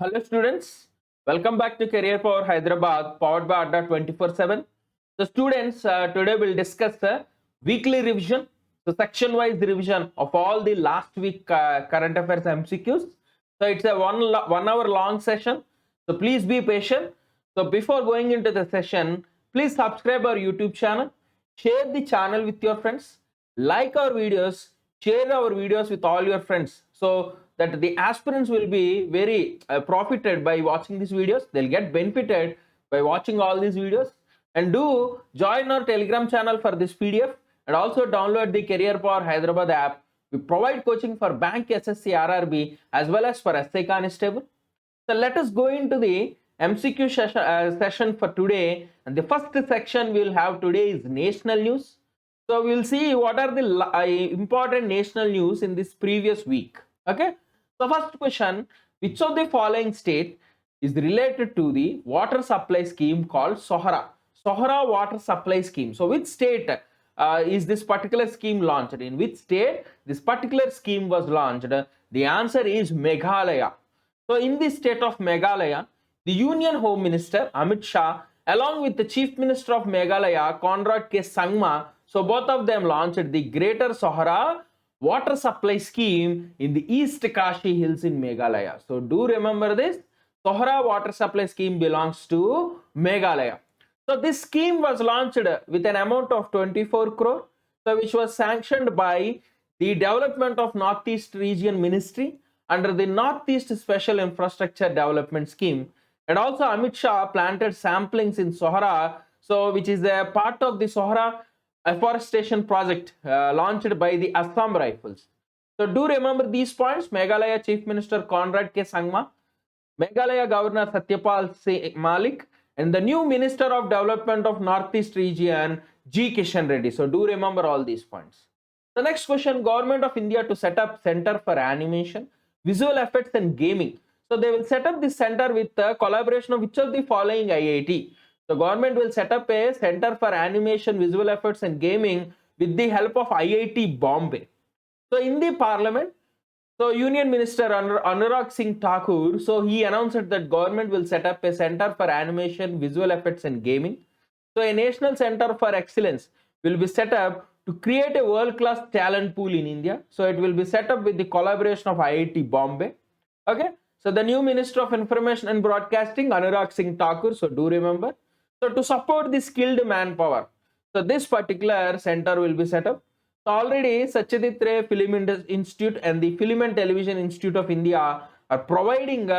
Hello students, welcome back to Career Power Hyderabad powered by Adda 24/7. So students, today we'll discuss the weekly revision, so section wise revision of all the last week current affairs MCQs. So it's a 1 hour long session, so please be patient. So before going into the session, please subscribe our YouTube channel, share the channel with your friends, like our videos, share our videos with all your friends, so that the aspirants will be very profited by watching these videos. They'll get benefited by watching all these videos. And do join our Telegram channel for this PDF, and also download the Career Power Hyderabad app. We provide coaching for Bank, SSC, RRB as well as for SI Constable. So let us go into the MCQ session for today, and the first section we'll have today is national news. So we'll see what are the important national news in this previous week. Okay. So first question, which of the following state is related to the water supply scheme called Sohara? Sohara water supply scheme. So which state is this particular scheme launched? In which state this particular scheme was launched? The answer is Meghalaya. So in the state of Meghalaya, the Union Home Minister Amit Shah along with the Chief Minister of Meghalaya Conrad K. Sangma, so both of them launched the Greater Sohara water supply scheme in the East Kashi Hills in Meghalaya. So do remember this, Sohara water supply scheme belongs to Meghalaya. So this scheme was launched with an amount of 24 crore, so which was sanctioned by the Development of Northeast Region Ministry under the Northeast Special Infrastructure Development Scheme. And also Amit Shah planted samplings in Sohara, so which is a part of the Sohara afforestation project launched by the Assam Rifles. So do remember these points. Meghalaya Chief Minister Conrad K. Sangma, Meghalaya Governor Satyapal Malik, and the new Minister of Development of Northeast Region G. Kishan Reddy. So do remember all these points. The next question, Government of India to set up Center for Animation, Visual Effects and Gaming. So they will set up this center with the collaboration of which of the following IIT? The government will set up a Center for Animation, Visual Effects and Gaming with the help of IIT Bombay. So in the parliament, so Union Minister Anurag Singh Thakur, so he announced that government will set up a Center for Animation, Visual Effects and Gaming. So a National Center for Excellence will be set up to create a world-class talent pool in India. So it will be set up with the collaboration of IIT Bombay. Okay. So the new Minister of Information and Broadcasting, Anurag Singh Thakur, so do remember. So to support the skilled manpower, so this particular center will be set up. So already Satyajit Ray Film Institute and the Film and Television Institute of India are providing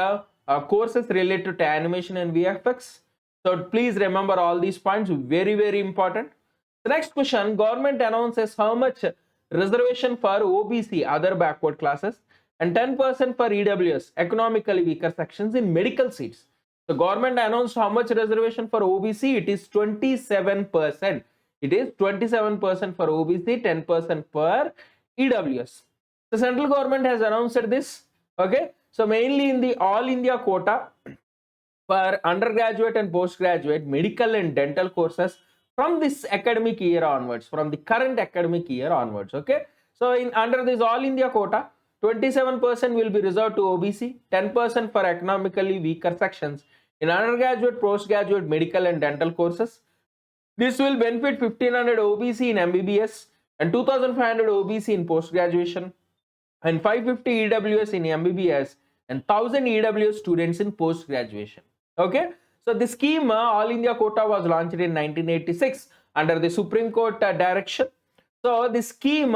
courses related to animation and VFX. So please remember all these points, very, very important. The next question, government announces how much reservation for OBC, other backward classes, and 10% for EWS, economically weaker sections in medical seats. The government announced how much reservation for OBC, it is 27%. It is 27% for OBC, 10% for EWS. The central government has announced this. Okay, so mainly in the all India quota for undergraduate and postgraduate medical and dental courses from this academic year onwards, from the current academic year onwards. Okay, so in under this all India quota, 27% will be reserved to OBC, 10% for economically weaker sections in undergraduate, postgraduate, medical and dental courses. This will benefit 1500 OBC in MBBS and 2500 OBC in post-graduation and 550 EWS in MBBS and 1000 EWS students in post-graduation. Okay, so the scheme All India Quota was launched in 1986 under the Supreme Court direction. So the scheme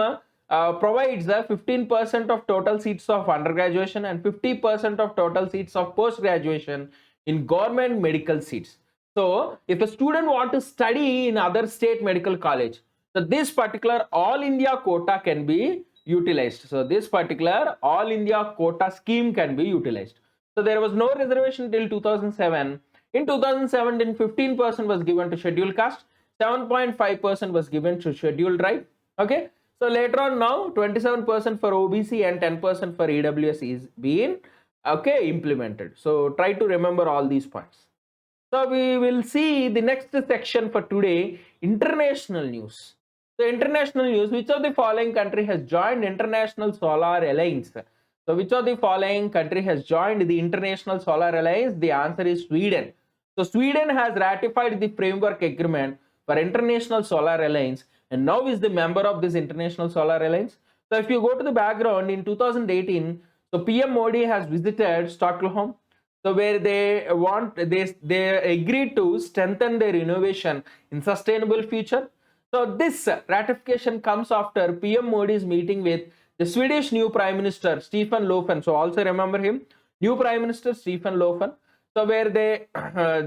provides 15% of total seats of undergraduation and 50% of total seats of post-graduation in government medical seats. So if a student want to study in other state medical college, so this particular all India quota can be utilized. So this particular all India quota scheme can be utilized. So there was no reservation till 2007. In 2017, 15% was given to scheduled caste, 7.5% was given to scheduled tribe. Okay. So later on now 27% for OBC and 10% for EWS is being implemented. So try to remember all these points. So we will see the next section for today, international news. So international news, which of the following country has joined International Solar Alliance? So which of the following country has joined the International Solar Alliance? The answer is Sweden. So Sweden has ratified the framework agreement for International Solar Alliance and now is the member of this International Solar Alliance. So if you go to the background, in 2018, so PM Modi has visited Stockholm, so where they agreed to strengthen their innovation in sustainable future. So this ratification comes after PM Modi's meeting with the Swedish new Prime Minister Stefan Löfven. So also remember him, new Prime Minister Stefan Löfven. So where they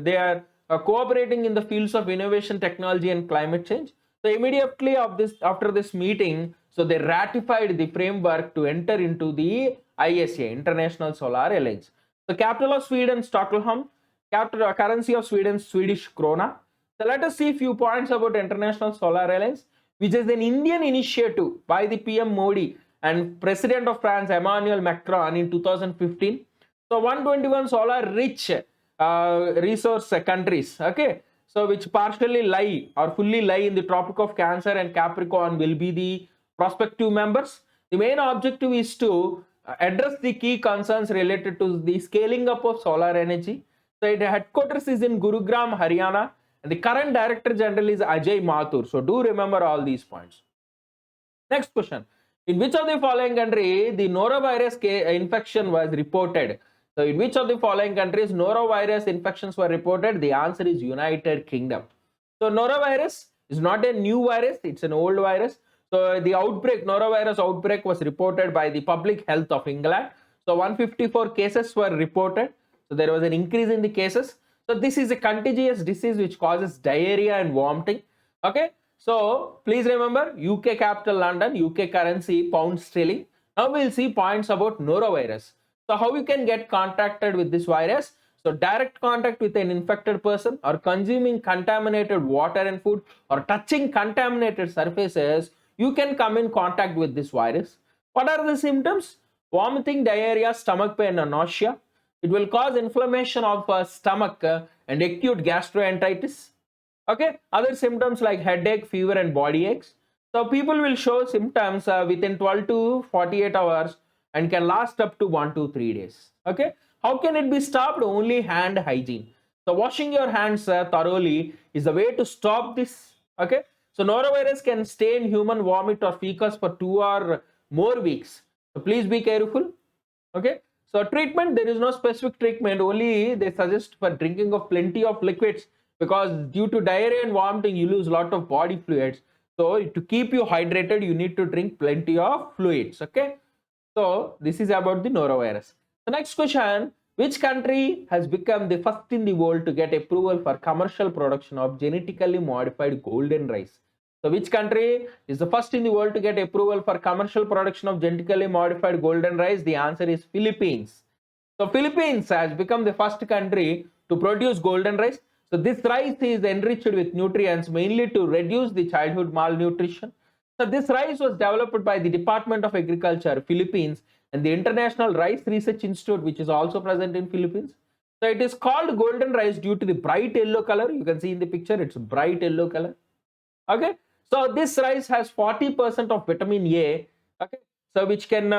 they are cooperating in the fields of innovation, technology, and climate change. So immediately after this meeting, so they ratified the framework to enter into the ISA, International Solar Alliance. The capital of Sweden, Stockholm. Capital currency of Sweden, Swedish krona. So let us see a few points about International Solar Alliance, which is an Indian initiative by the PM Modi and President of France Emmanuel Macron in 2015. So 121 solar rich resource countries, okay, so which partially lie or fully lie in the Tropic of Cancer and Capricorn will be the prospective members. The main objective is to address the key concerns related to the scaling up of solar energy. So its headquarters is in Gurugram, Haryana, and the current Director General is Ajay Mathur. So do remember all these points. Next question. In which of the following country the norovirus infection was reported? So in which of the following countries norovirus infections were reported? The answer is United Kingdom. So norovirus is not a new virus, it's an old virus. So the norovirus outbreak was reported by the Public Health of England. So 154 cases were reported. So there was an increase in the cases. So this is a contagious disease which causes diarrhea and vomiting. Okay. So please remember UK capital London, UK currency pound sterling. Now we'll see points about norovirus. So how you can get contacted with this virus? So direct contact with an infected person or consuming contaminated water and food or touching contaminated surfaces, you can come in contact with this virus. What are the symptoms? Vomiting, diarrhea, stomach pain and nausea. It will cause inflammation of stomach and acute gastroenteritis. Okay, other symptoms like headache, fever and body aches. So people will show symptoms within 12 to 48 hours and can last up to 1 to 3 days. Okay, how can it be stopped? Only hand hygiene. So washing your hands thoroughly is the way to stop this. Okay, so norovirus can stay in human vomit or feces for 2 or more weeks. So please be careful. Okay, so treatment, there is no specific treatment, only they suggest for drinking of plenty of liquids, because due to diarrhea and vomiting you lose a lot of body fluids. So to keep you hydrated you need to drink plenty of fluids. Okay, so this is about the norovirus. The next question, which country has become the first in the world to get approval for commercial production of genetically modified golden rice? So which country is the first in the world to get approval for commercial production of genetically modified golden rice? The answer is Philippines. So Philippines has become the first country to produce golden rice. So this rice is enriched with nutrients mainly to reduce the childhood malnutrition. So this rice was developed by the Department of Agriculture, Philippines, and the International Rice Research Institute, which is also present in Philippines. So it is called golden rice due to the bright yellow color. You can see in the picture, it's bright yellow color. Okay. So this rice has 40% of vitamin A. Okay. So which can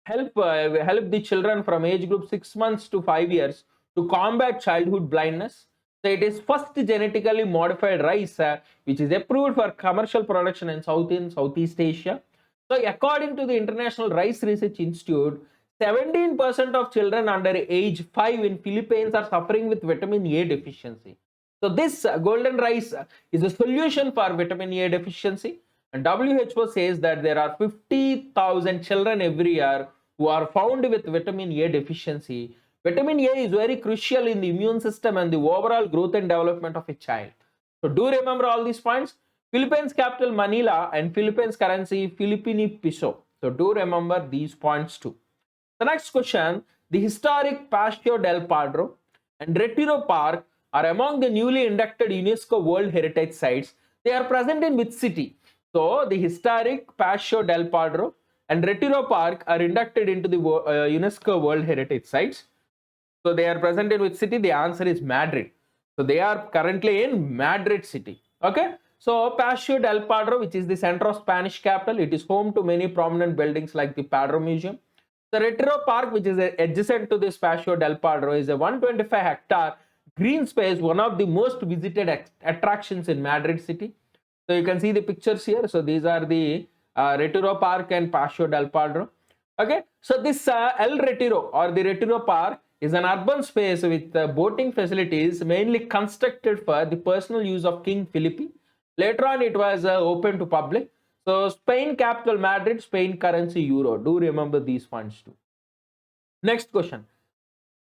help the children from age group 6 months to 5 years to combat childhood blindness. So it is first genetically modified rice which is approved for commercial production in Southeast Asia. So according to the International Rice Research Institute, 17% of children under age 5 in Philippines are suffering with vitamin A deficiency. So this golden rice is a solution for vitamin A deficiency, and WHO says that there are 50,000 children every year who are found with vitamin A deficiency. Vitamin A is very crucial in the immune system and the overall growth and development of a child. So do remember all these points. Philippines capital Manila and Philippines currency Philippine peso. So do remember these points too. The next question, the historic Paseo del Padro and Retiro Park are among the newly inducted UNESCO World Heritage Sites. They are present in which city? So the historic Paseo del Padro and Retiro Park are inducted into the UNESCO World Heritage Sites. So they are present in which city? The answer is Madrid. So they are currently in Madrid city. Okay. So Paseo del Padro, which is the center of Spanish capital, it is home to many prominent buildings like the Padro Museum. The Retiro Park, which is adjacent to the Spazio del Padre, is a 125-hectare green space, one of the most visited attractions in Madrid city. So you can see the pictures here. So these are the Retiro Park and Paseo del Padre. Okay, so this El Retiro or the Retiro Park is an urban space with boating facilities mainly constructed for the personal use of King Felipe. Later on, it was open to public. So Spain capital Madrid, Spain currency euro. Do remember these points too. Next question.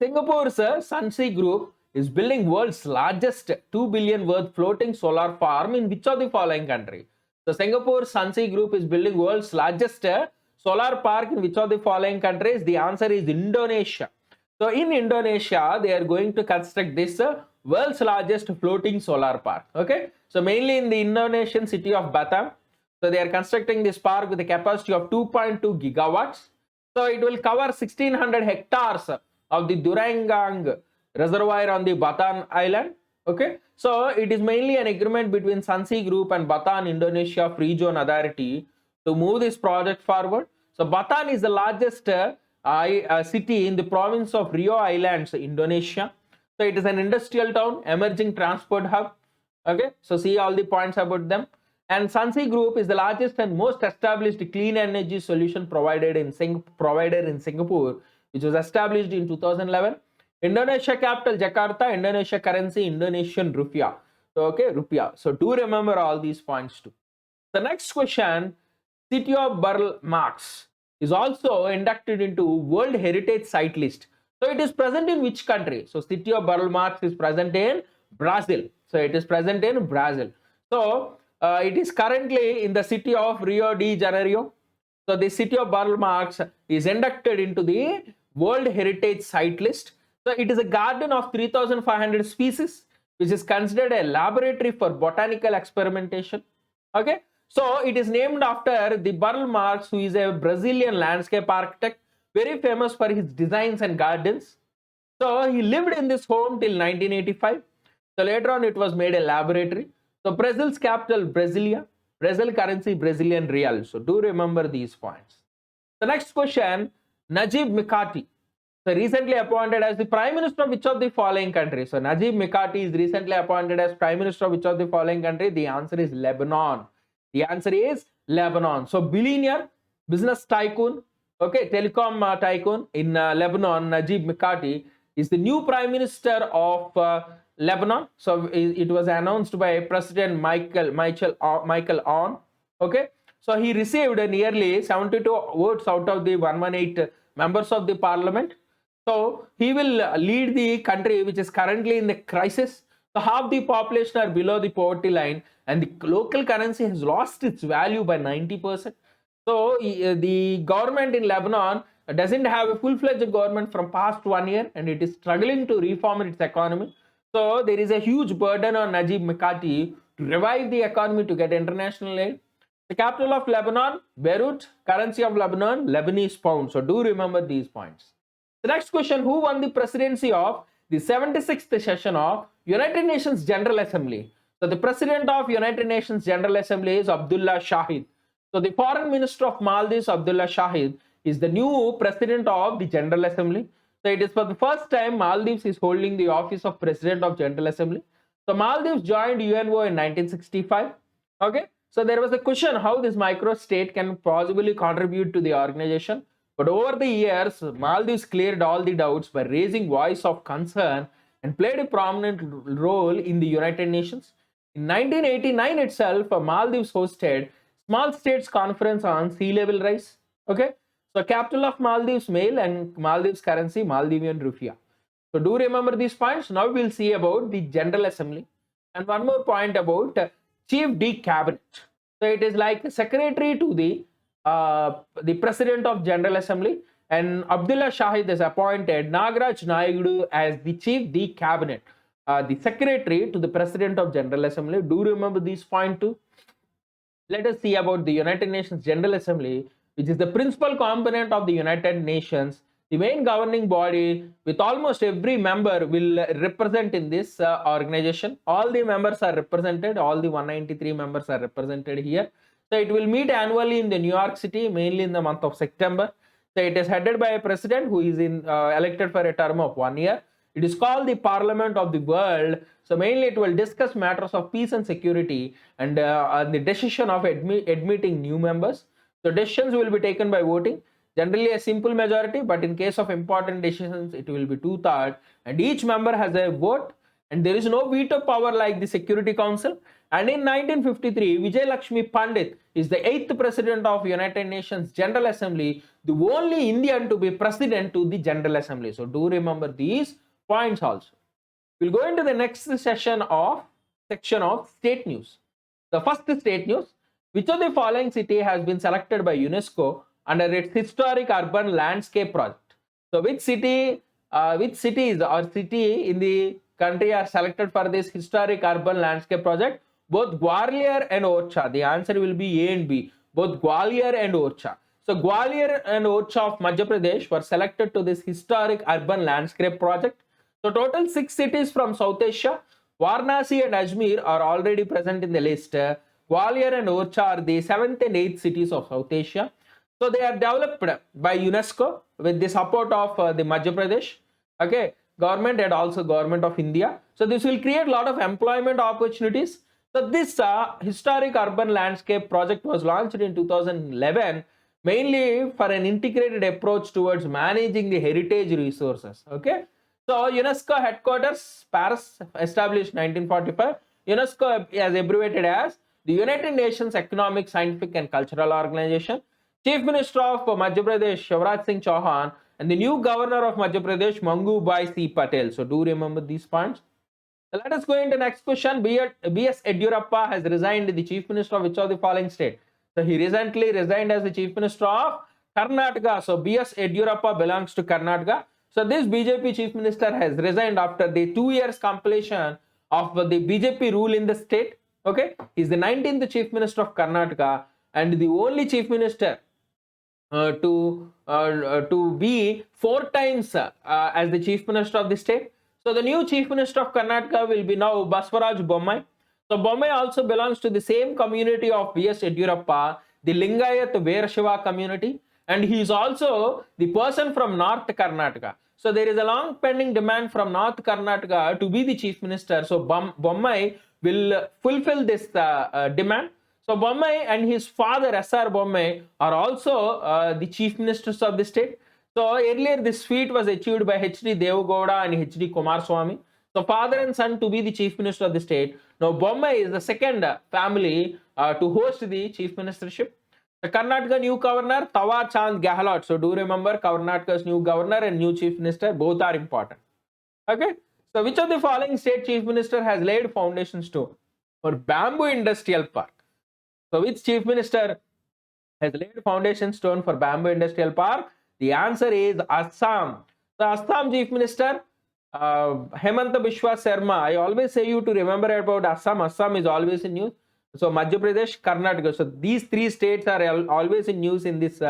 Singapore's Sunsea Group is building world's largest 2 billion worth floating solar farm in which of the following country? So Singapore's Sunsea Group is building world's largest solar park in which of the following countries? The answer is Indonesia. So in Indonesia, they are going to construct this world's largest floating solar park. Okay, so mainly in the Indonesian city of Batam. So they are constructing this park with a capacity of 2.2 gigawatts. So it will cover 1600 hectares of the Durangang reservoir on the Batam Island. Okay, so it is mainly an agreement between Sunsea Group and Batam Indonesia Free Zone Authority to move this project forward. So Batam is the largest city in the province of Rio Islands, Indonesia. So it is an industrial town, emerging transport hub. Okay, so see all the points about them. And Sunsea Group is the largest and most established clean energy solution provider in Singapore, which was established in 2011. Indonesia capital Jakarta, Indonesia currency Indonesian rupiah. So okay, rupiah. So do remember all these points too. The next question, city of Burle Marx is also inducted into World Heritage Site list. So it is present in which country? So city of Burle Marx is present in Brazil. So it is present in Brazil. So it is currently in the city of Rio de Janeiro. So the city of Burle Marx is inducted into the World Heritage Site list. So it is a garden of 3,500 species, which is considered a laboratory for botanical experimentation. Okay, so it is named after the Burle Marx, who is a Brazilian landscape architect, very famous for his designs and gardens. So he lived in this home till 1985. So later on, it was made a laboratory. So Brazil's capital Brasilia, Brazil currency Brazilian real. So do remember these points. The next question, Najib Mikati. So recently appointed as the Prime Minister of which of the following countries? So Najib Mikati is recently appointed as Prime Minister of which of the following country? The answer is Lebanon. The answer is Lebanon. So billionaire, business tycoon, okay, telecom tycoon in Lebanon, Najib Mikati is the new Prime Minister of Lebanon. So it was announced by President Michael Aoun. Okay, so he received nearly 72 votes out of the 118 members of the parliament. So he will lead the country, which is currently in the crisis. So half the population are below the poverty line, and the local currency has lost its value by 90%. So the government in Lebanon doesn't have a full-fledged government from past 1 year, and it is struggling to reform its economy. So there is a huge burden on Najib Mikati to revive the economy to get international aid. The capital of Lebanon, Beirut, currency of Lebanon, Lebanese pound. So do remember these points. The next question, who won the presidency of the 76th session of United Nations General Assembly? So the president of United Nations General Assembly is Abdullah Shahid. So the foreign minister of Maldives, Abdullah Shahid, is the new president of the General Assembly. So it is for the first time Maldives is holding the office of President of General Assembly. So Maldives joined UNO in 1965. Okay, so there was a question how this micro-state can possibly contribute to the organization. But over the years, Maldives cleared all the doubts by raising voice of concern and played a prominent role in the United Nations. In 1989 itself, Maldives hosted Small States Conference on Sea Level Rise. Okay, so capital of Maldives, Mail, and Maldives currency, Maldivian rupiah. So do remember these points. Now we'll see about the General Assembly. And one more point about Chief de Cabinet. So it is like secretary to the President of General Assembly, and Abdullah Shahid is appointed Nagaraj Naidu as the Chief de Cabinet, the secretary to the President of General Assembly. Do remember these points too. Let us see about the United Nations General Assembly, which is the principal component of the United Nations, the main governing body, with almost every member will represent in this organization. All the members are represented, all the 193 members are represented here. So it will meet annually in the New York City, mainly in the month of September. So it is headed by a president who is elected for a term of 1 year. It is called the Parliament of the World. So mainly it will discuss matters of peace and security and the decision of admitting new members. So decisions will be taken by voting. Generally a simple majority, but in case of important decisions, it will be 2/3, and each member has a vote, and there is no veto power like the Security Council. And in 1953, Vijay Lakshmi Pandit is the 8th president of United Nations General Assembly, the only Indian to be president to the General Assembly. So do remember these points also. We'll go into the next section of state news. The first state news: which of the following city has been selected by UNESCO under its historic urban landscape project? So which cities or city in the country are selected for this historic urban landscape project? Both Gwalior and Orcha. The answer will be A and B, both Gwalior and Orcha. So Gwalior and Orcha of Madhya Pradesh were selected to this historic urban landscape project. So total 6 cities from South Asia, Varanasi and Ajmer, are already present in the list. Gwalior and Orcha are the 7th and 8th cities of South Asia. So they are developed by UNESCO with the support of the Madhya Pradesh, okay, government, and also government of India. So this will create a lot of employment opportunities. So this historic urban landscape project was launched in 2011, mainly for an integrated approach towards managing the heritage resources. Okay. So UNESCO headquarters, Paris, established 1945. UNESCO is abbreviated as the United Nations Economic, Scientific and Cultural Organization. Chief Minister of Madhya Pradesh, Shivraj Singh Chauhan, and the new governor of Madhya Pradesh, Mangu Bhai C. Patel. So do remember these points. So let us go into next question. B.S. Yediyurappa has resigned the Chief Minister of which of the following state? So he recently resigned as the Chief Minister of Karnataka. So B.S. Yediyurappa belongs to Karnataka. So this BJP Chief Minister has resigned after the 2 years completion of the BJP rule in the state. Okay, he is the 19th Chief Minister of Karnataka and the only Chief Minister to be 4 times as the Chief Minister of the state. So the new Chief Minister of Karnataka will be now Basavaraj Bommai. So Bommai also belongs to the same community of B.S. Yediyurappa, the Lingayat Veerashaiva community, and he is also the person from North Karnataka. So there is a long pending demand from North Karnataka to be the Chief Minister. So Bommai will fulfill this demand. So Bommai and his father S.R. Bommai are also the Chief Ministers of the state. So earlier this feat was achieved by H.D. Devegowda and H.D. Kumaraswamy. So father and son to be the Chief Minister of the state. Now Bommai is the second family to host the Chief Ministership. The Karnataka new governor, Tawar Chand Gehlot. So do remember Karnataka's new governor and new Chief Minister, both are important. Okay. So which of the following state Chief Minister has laid foundation stone for Bamboo Industrial Park? So which Chief Minister has laid foundation stone for Bamboo Industrial Park? The answer is Assam. So Assam Chief Minister Hemanta Biswa Sarma. I always say you to remember about Assam. Assam is always in news. So Madhya Pradesh, Karnataka. So these 3 states are always in news in this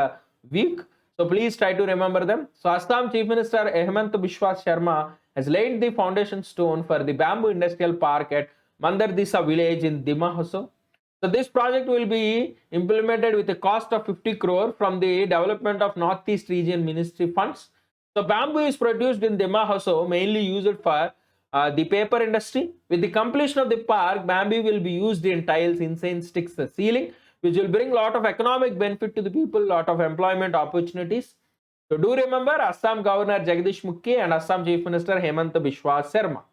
week. So please try to remember them. So Assam Chief Minister Hemanta Biswa Sarma has laid the foundation stone for the Bamboo Industrial Park at Mandardisa village in Dima Hasao. So this project will be implemented with a cost of 50 crore from the Development of Northeast Region Ministry funds. So bamboo is produced in Dima Hasao, mainly used for the paper industry. With the completion of the park, bamboo will be used in tiles, incense sticks, ceiling, which will bring a lot of economic benefit to the people, lot of employment opportunities. So do remember Assam Governor Jagdish Mukhi and Assam Chief Minister Hemanta Biswa Sarma.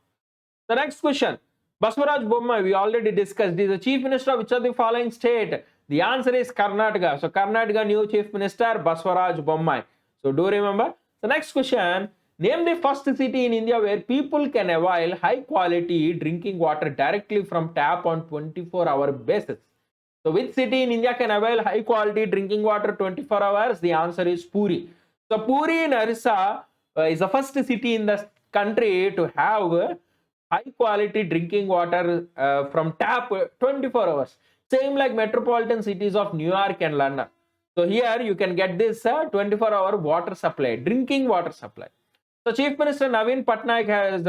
The next question. Basavaraj Bommai, we already discussed, is the Chief Minister of which of the following state? The answer is Karnataka. So Karnataka new Chief Minister Basavaraj Bommai. So do remember. The next question. Name the first city in India where people can avail high quality drinking water directly from tap on 24-hour basis. So which city in India can avail high quality drinking water 24 hours? The answer is Puri. So Puri in Orissa is the first city in the country to have high quality drinking water from tap 24 hours. Same like metropolitan cities of New York and London. So here you can get this 24-hour water supply, drinking water supply. So Chief Minister Naveen Patnaik has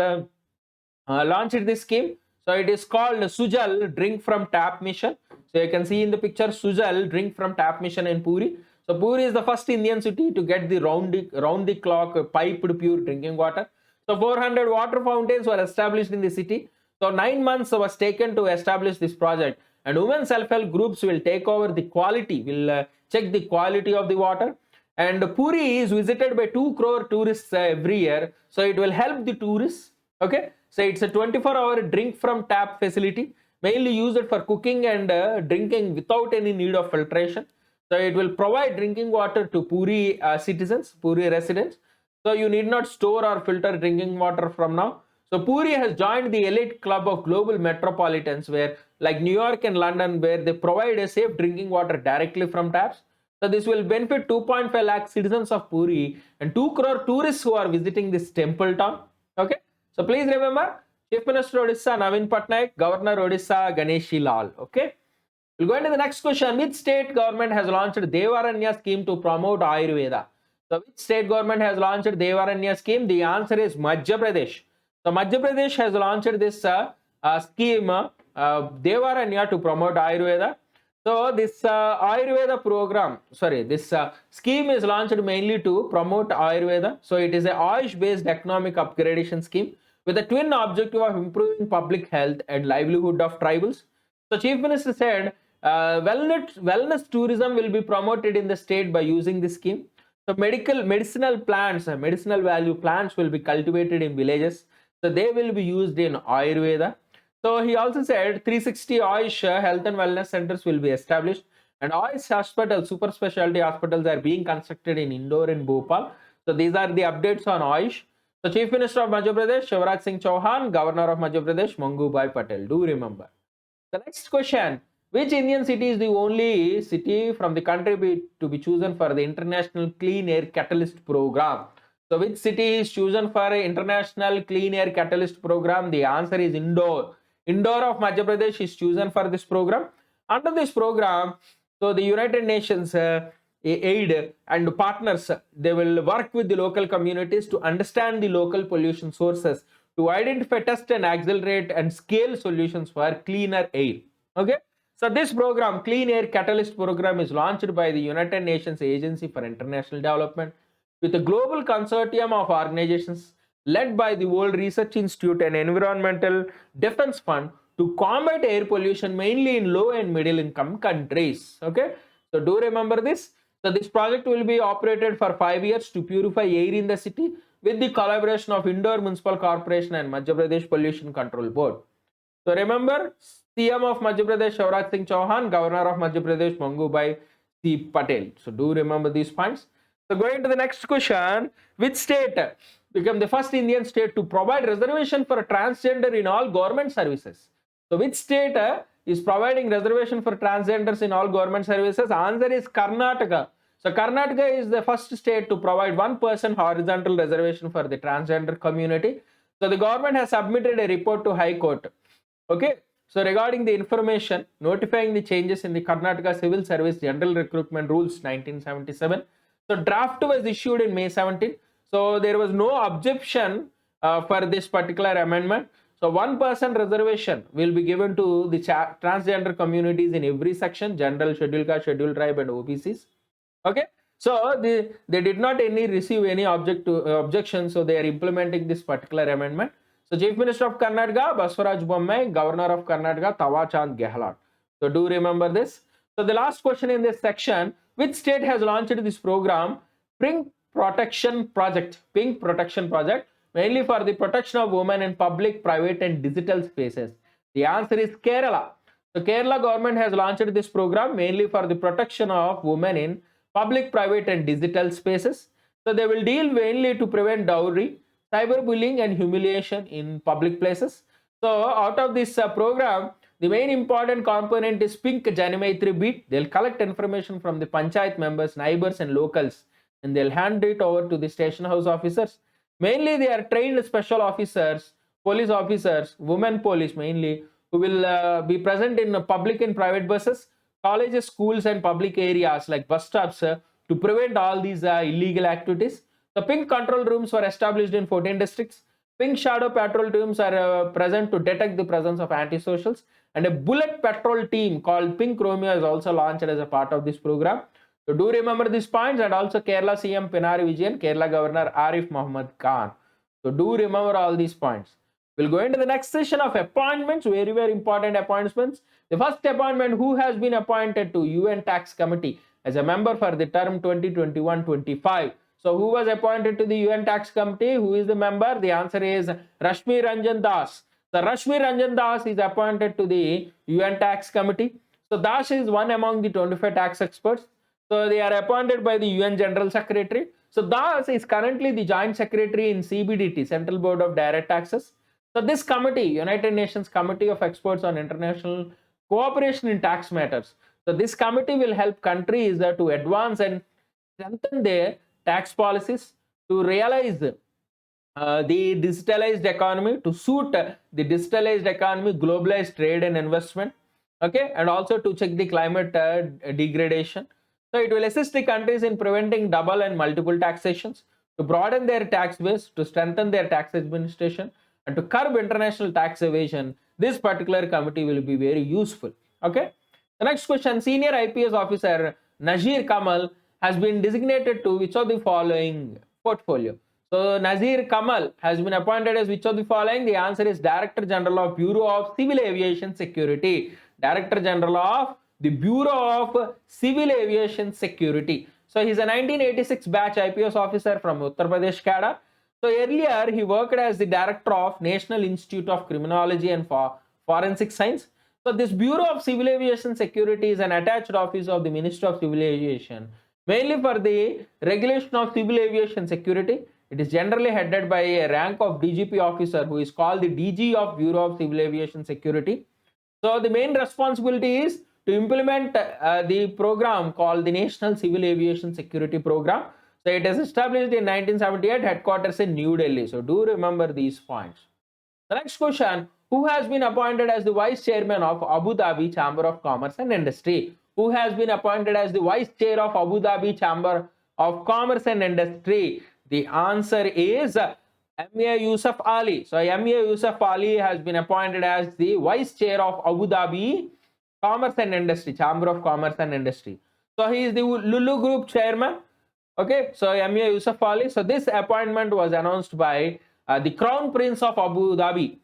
launched this scheme. So it is called Sujal Drink from Tap Mission. So you can see in the picture Sujal Drink from Tap Mission in Puri. So Puri is the first Indian city to get the round the clock piped pure drinking water. So 400 water fountains were established in the city. So 9 months was taken to establish this project, and women self-help groups will take over the quality, will check the quality of the water. And Puri is visited by 2 crore tourists every year, so it will help the tourists. Okay, so it's a 24-hour drink from tap facility, mainly used for cooking and drinking without any need of filtration. So it will provide drinking water to Puri citizens, Puri residents. So you need not store or filter drinking water from now. So Puri has joined the elite club of global metropolitans, where like New York and London, where they provide a safe drinking water directly from taps. So this will benefit 2.5 lakh citizens of Puri and 2 crore tourists who are visiting this temple town. Okay. So please remember, Chief Minister Odisha Naveen Patnaik, Governor Odisha Ganeshi Lal. Okay. We'll go into the next question. Which state government has launched Devaranya scheme to promote Ayurveda? So which state government has launched Devaranya scheme? The answer is Madhya Pradesh. So Madhya Pradesh has launched this scheme Devaranya to promote Ayurveda. So this Ayurveda program, this scheme is launched mainly to promote Ayurveda. So it is a Ayush based economic upgradation scheme with a twin objective of improving public health and livelihood of tribals. So Chief Minister said wellness tourism will be promoted in the state by using this scheme. So medicinal plants, medicinal value plants will be cultivated in villages. So they will be used in Ayurveda. So he also said 360 Ayush health and wellness centers will be established, and Ayush hospitals, super specialty hospitals are being constructed in Indore and Bhopal. So these are the updates on Ayush. So Chief Minister of Madhya Pradesh, Shivraj Singh Chauhan, Governor of Madhya Pradesh, Mangubhai Patel. Do remember. The next question. Which Indian city is the only city from the country to be chosen for the International Clean Air Catalyst Program? So which city is chosen for International Clean Air Catalyst Program? The answer is Indore. Indore of Madhya Pradesh is chosen for this program. Under this program, so the United Nations aid and partners, they will work with the local communities to understand the local pollution sources, to identify, test and accelerate and scale solutions for cleaner air. Okay. So this program, Clean Air Catalyst Program, is launched by the United Nations Agency for International Development with a global consortium of organizations led by the World Research Institute and Environmental Defense Fund to combat air pollution mainly in low and middle income countries. Okay, so do remember this. So this project will be operated for 5 years to purify air in the city with the collaboration of Indore Municipal Corporation and Madhya Pradesh Pollution Control Board. So remember, CM of Madhya Pradesh Shivraj Singh Chauhan, Governor of Madhya Pradesh Mangubhai Patel. So do remember these points. So going to the next question, which state became the first Indian state to provide reservation for transgender in all government services? So which state is providing reservation for transgenders in all government services? Answer is Karnataka. So Karnataka is the first state to provide 1% horizontal reservation for the transgender community. So the government has submitted a report to High Court. Okay. So regarding the information notifying the changes in the Karnataka Civil Service General Recruitment Rules 1977. So draft was issued in May 17. So there was no objection for this particular amendment. So 1% reservation will be given to the transgender communities in every section: general, scheduled caste, scheduled tribe and OBCs. Okay. So they did not receive any objection. So they are implementing this particular amendment. So Chief Minister of Karnataka, Baswaraj Bommai, Governor of Karnataka, Tawachand Gehlot. So do remember this. So the last question in this section, which state has launched this program? Pink Protection Project, mainly for the protection of women in public, private and digital spaces. The answer is Kerala. So Kerala government has launched this program mainly for the protection of women in public, private and digital spaces. So they will deal mainly to prevent dowry, cyberbullying and humiliation in public places. So out of this program, the main important component is Pink Janamaitri Beat. They'll collect information from the panchayat members, neighbors and locals, and they'll hand it over to the station house officers. Mainly they are trained special officers, police officers, women police mainly, who will be present in public and private buses, colleges, schools and public areas like bus stops to prevent all these illegal activities. The Pink control rooms were established in 14 districts. Pink shadow patrol teams are present to detect the presence of antisocials, and a bullet patrol team called Pink Romeo is also launched as a part of this program. So do remember these points, and also Kerala CM Pinari Vijayan, Kerala Governor Arif Muhammad Khan. So do remember all these points. We'll go into the next session of appointments, very, very important appointments. The first appointment, who has been appointed to UN Tax Committee as a member for the term 2021-25. So who was appointed to the UN Tax Committee? Who is the member? The answer is Rashmi Ranjan Das. So Rashmi Ranjan Das is appointed to the UN Tax Committee. So Das is one among the 25 tax experts. So they are appointed by the UN General Secretary. So Das is currently the Joint Secretary in CBDT, Central Board of Direct Taxes. So this committee, United Nations Committee of Experts on International Cooperation in Tax Matters. So this committee will help countries to advance and strengthen their tax policies to realize the digitalized economy, to suit the digitalized economy, globalized trade and investment, okay, and also to check the climate degradation. So it will assist the countries in preventing double and multiple taxations, to broaden their tax base, to strengthen their tax administration, and to curb international tax evasion. This particular committee will be very useful. Okay. The next question, senior IPS officer Nazir Kamal has been designated to which of the following portfolio? So Nazir Kamal has been appointed as which of the following? The answer is Director General of Bureau of Civil Aviation Security. Director General of the Bureau of Civil Aviation Security. So he's a 1986 batch IPS officer from Uttar Pradesh cadre. So earlier he worked as the director of National Institute of Criminology and Forensic Science. So this Bureau of Civil Aviation Security is an attached office of the Ministry of Civil Aviation, mainly for the regulation of civil aviation security. It is generally headed by a rank of DGP officer who is called the DG of Bureau of Civil Aviation Security. So the main responsibility is to implement the program called the National Civil Aviation Security Program. So it is established in 1978, headquarters in New Delhi. So do remember these points. The next question, who has been appointed as the Vice Chairman of Abu Dhabi Chamber of Commerce and Industry? Who has been appointed as the Vice Chair of Abu Dhabi Chamber of Commerce and Industry? The answer is M.A. Yusuf Ali. So M.A. Yusuf Ali has been appointed as the Vice Chair of Abu Dhabi Commerce and Industry, Chamber of Commerce and Industry. So he is the Lulu Group Chairman. Okay, so M.A. Yusuf Ali. So this appointment was announced by the Crown Prince of Abu Dhabi,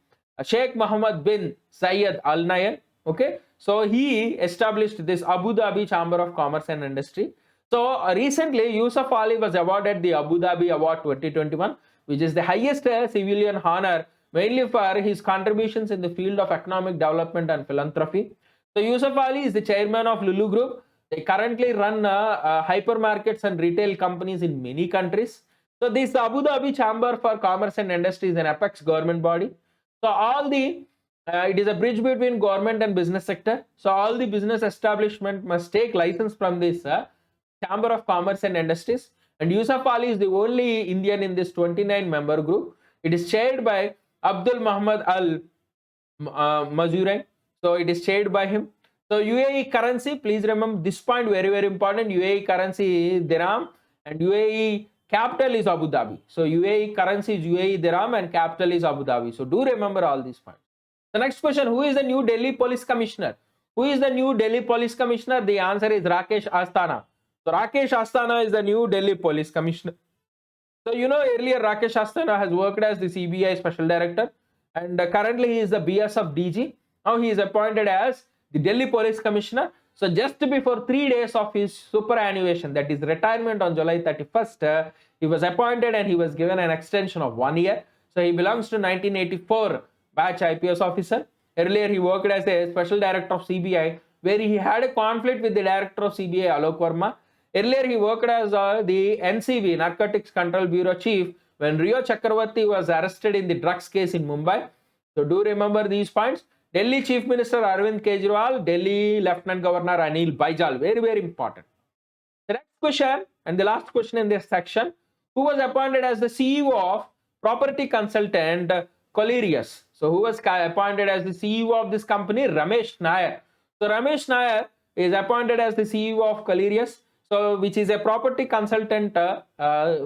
Sheikh Mohammed bin Zayed Al Nahyan. Okay, so he established this Abu Dhabi Chamber of Commerce and Industry. So recently Yusuf Ali was awarded the Abu Dhabi Award 2021, which is the highest civilian honor, mainly for his contributions in the field of economic development and philanthropy. So Yusuf Ali is the chairman of Lulu Group. They currently run hypermarkets and retail companies in many countries. So this Abu Dhabi Chamber for Commerce and Industry is an apex government body. So all the it is a bridge between government and business sector. So all the business establishment must take license from this Chamber of Commerce and Industries. And Yusuf Ali is the only Indian in this 29-member group. It is chaired by Abdul Muhammad Al Mazuri. So it is chaired by him. So UAE currency, please remember this point, very, very important. UAE currency is dirham and UAE capital is Abu Dhabi. So UAE currency is UAE dirham and capital is Abu Dhabi. So do remember all these points. The next question, who is the new Delhi Police Commissioner? Who is the new Delhi Police Commissioner? The answer is Rakesh Asthana. So Rakesh Asthana is the new Delhi Police Commissioner. So you know earlier Rakesh Asthana has worked as the CBI Special Director and currently he is the BSF DG. Now he is appointed as the Delhi Police Commissioner. So just before 3 days of his superannuation, that is retirement on July 31st, he was appointed and he was given an extension of 1 year. So he belongs to 1984 batch IPS officer. Earlier he worked as a Special Director of CBI where he had a conflict with the Director of CBI Alok Verma. Earlier he worked as the NCB Narcotics Control Bureau Chief when Rio Chakravarti was arrested in the drugs case in Mumbai. So do remember these points. Delhi Chief Minister Arvind Kejriwal, Delhi Lieutenant Governor Anil Baijal. Very, very important. The next question and the last question in this section. Who was appointed as the CEO of property consultant Colliers? So who was appointed as the CEO of this company? Ramesh Nair. So Ramesh Nair is appointed as the CEO of Colliers, so which is a property consultant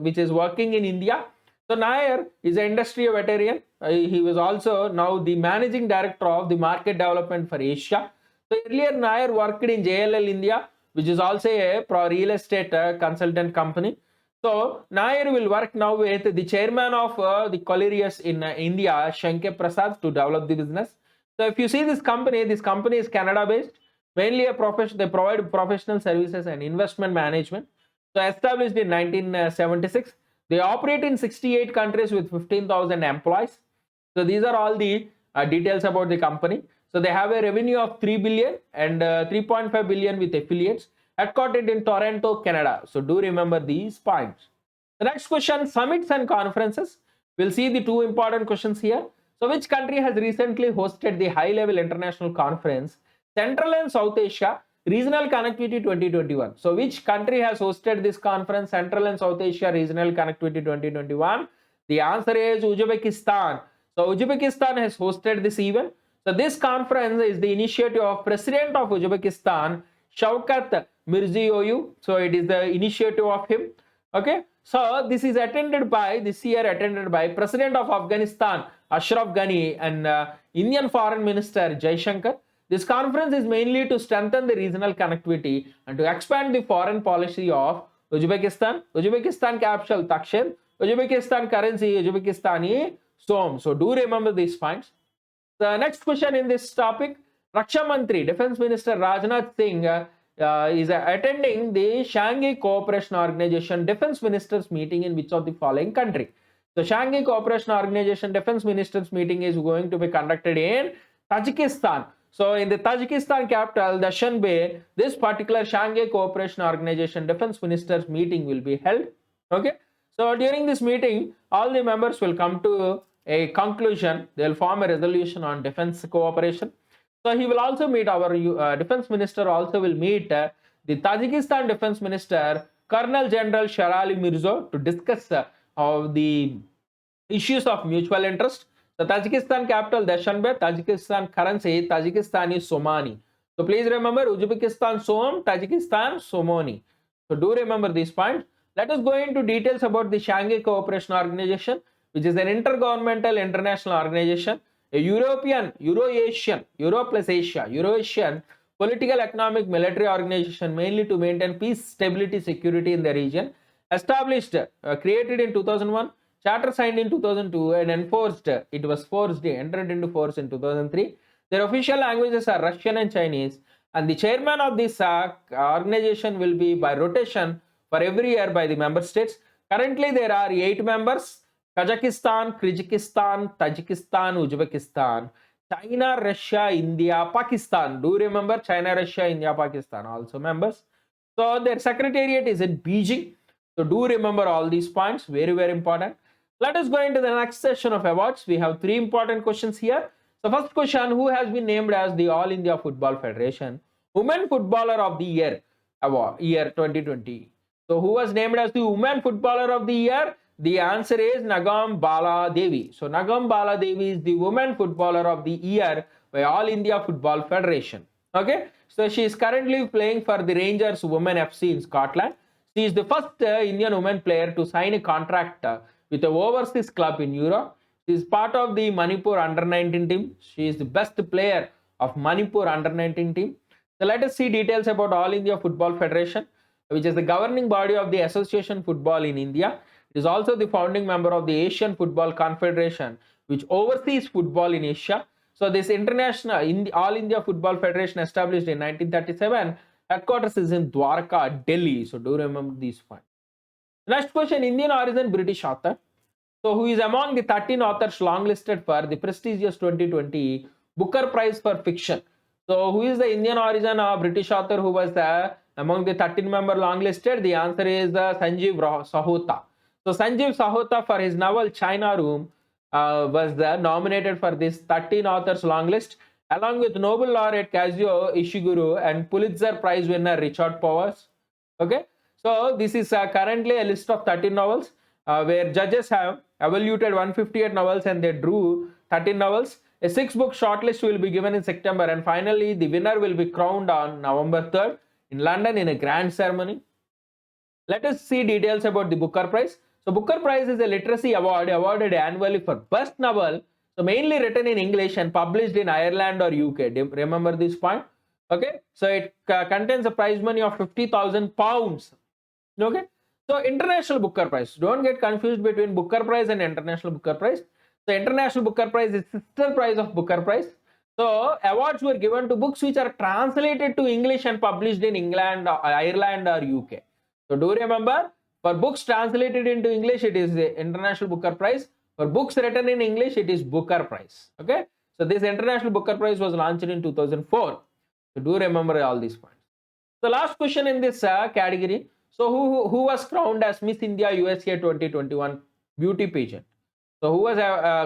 which is working in India. So Nair is an industry veteran. He was also now the managing director of the market development for Asia. So earlier Nair worked in JLL India which is also a real estate consultant company. So Nair will work now with the chairman of the Colliers in India, Shankar Prasad, to develop the business. So if you see this company is Canada based, mainly a profession. They provide professional services and investment management. So established in 1976, they operate in 68 countries with 15,000 employees. So these are all the details about the company. So they have a revenue of 3 billion and 3.5 billion with affiliates, headquartered in Toronto, Canada. So do remember these points. The next question, summits and conferences. We'll see the two important questions here. So which country has recently hosted the high-level international conference, Central and South Asia Regional Connectivity 2021? So which country has hosted this conference, Central and South Asia Regional Connectivity 2021? The answer is Uzbekistan. So Uzbekistan has hosted this event. So this conference is the initiative of President of Uzbekistan, Shavkat Mirziyoyev. So it is the initiative of him. Okay. So this is this year attended by President of Afghanistan, Ashraf Ghani, and Indian Foreign Minister Jaishankar. This conference is mainly to strengthen the regional connectivity and to expand the foreign policy of Uzbekistan. Uzbekistan capital Tashkent, Uzbekistan currency Uzbekistani Som. So do remember these points. The next question in this topic, Raksha Mantri, Defense Minister Rajnath Singh is attending the Shanghai Cooperation Organization Defense Ministers meeting in which of the following country? The Shanghai Cooperation Organization Defense Ministers meeting is going to be conducted in Tajikistan. So in the Tajikistan capital, Dushanbe, this particular Shanghai Cooperation Organization Defense Ministers meeting will be held. Okay. So during this meeting, all the members will come to a conclusion. They will form a resolution on defense cooperation. So he will also meet our defense minister, also will meet the Tajikistan defense minister, Colonel General Sherali Mirzo, to discuss the issues of mutual interest. The Tajikistan capital Dushanbe, Tajikistan currency Tajikistani Somani. So please remember Uzbekistan Som, Tajikistan Somoni. So do remember these points. Let us go into details about the Shanghai Cooperation Organization, which is an intergovernmental international organization, a Euro-Asian political, economic, military organization mainly to maintain peace, stability, security in the region. Established, created in 2001, charter signed in 2002 and enforced, entered into force in 2003. Their official languages are Russian and Chinese, and the chairman of this organization will be by rotation for every year by the member states. Currently there are 8 members: Kazakhstan, Kyrgyzstan, Tajikistan, Uzbekistan, China, Russia, India, Pakistan. Do remember China, Russia, India, Pakistan also members. So their secretariat is in Beijing. So do remember all these points, very, very important. Let us go into the next session of awards. We have 3 important questions here. The first question, who has been named as the All India Football Federation Women Footballer of the Year Award, year 2020? So who was named as the Women Footballer of the Year? The answer is Nagam Bala Devi. So Nagam Bala Devi is the Women Footballer of the Year by All India Football Federation. Okay, so she is currently playing for the Rangers Women FC in Scotland. She is the first Indian woman player to sign a contract with a overseas club in Europe. She is part of the Manipur under-19 team. She is the best player of Manipur under-19 team. So let us see details about All India Football Federation, which is the governing body of the Association Football in India. It is also the founding member of the Asian Football Confederation, which oversees football in Asia. So this international All India Football Federation, established in 1937, headquarters is in Dwarka, Delhi. So do remember these points. Next question, Indian origin British author. So who is among the 13 authors longlisted for the prestigious 2020 Booker Prize for Fiction? So who is the Indian origin British author who was among the 13 member longlisted? The answer is Sanjeev Sahota. So Sanjeev Sahota, for his novel China Room, was nominated for this 13 authors long list, along with Nobel laureate Kazuo Ishiguro and Pulitzer Prize winner Richard Powers. Okay, so this is currently a list of 13 novels where judges have evaluated 158 novels and they drew 13 novels. A 6-book shortlist will be given in September, and finally the winner will be crowned on November 3rd in London in a grand ceremony. Let us see details about the Booker Prize. So Booker Prize is a literacy award awarded annually for best novel, so mainly written in English and published in Ireland or UK. Remember this point? Okay, so it contains a prize money of 50,000 pounds. Okay, so international Booker Prize. Don't get confused between Booker Prize and International Booker Prize. The International Booker Prize is sister prize of Booker Prize. So awards were given to books which are translated to English and published in England, Ireland, or UK. So do remember, for books translated into English, it is the International Booker Prize. For books written in English, it is Booker Prize. Okay, so this International Booker Prize was launched in 2004. So do remember all these points. The last question in this category. So who was crowned as Miss India USA 2021 beauty pageant? So who was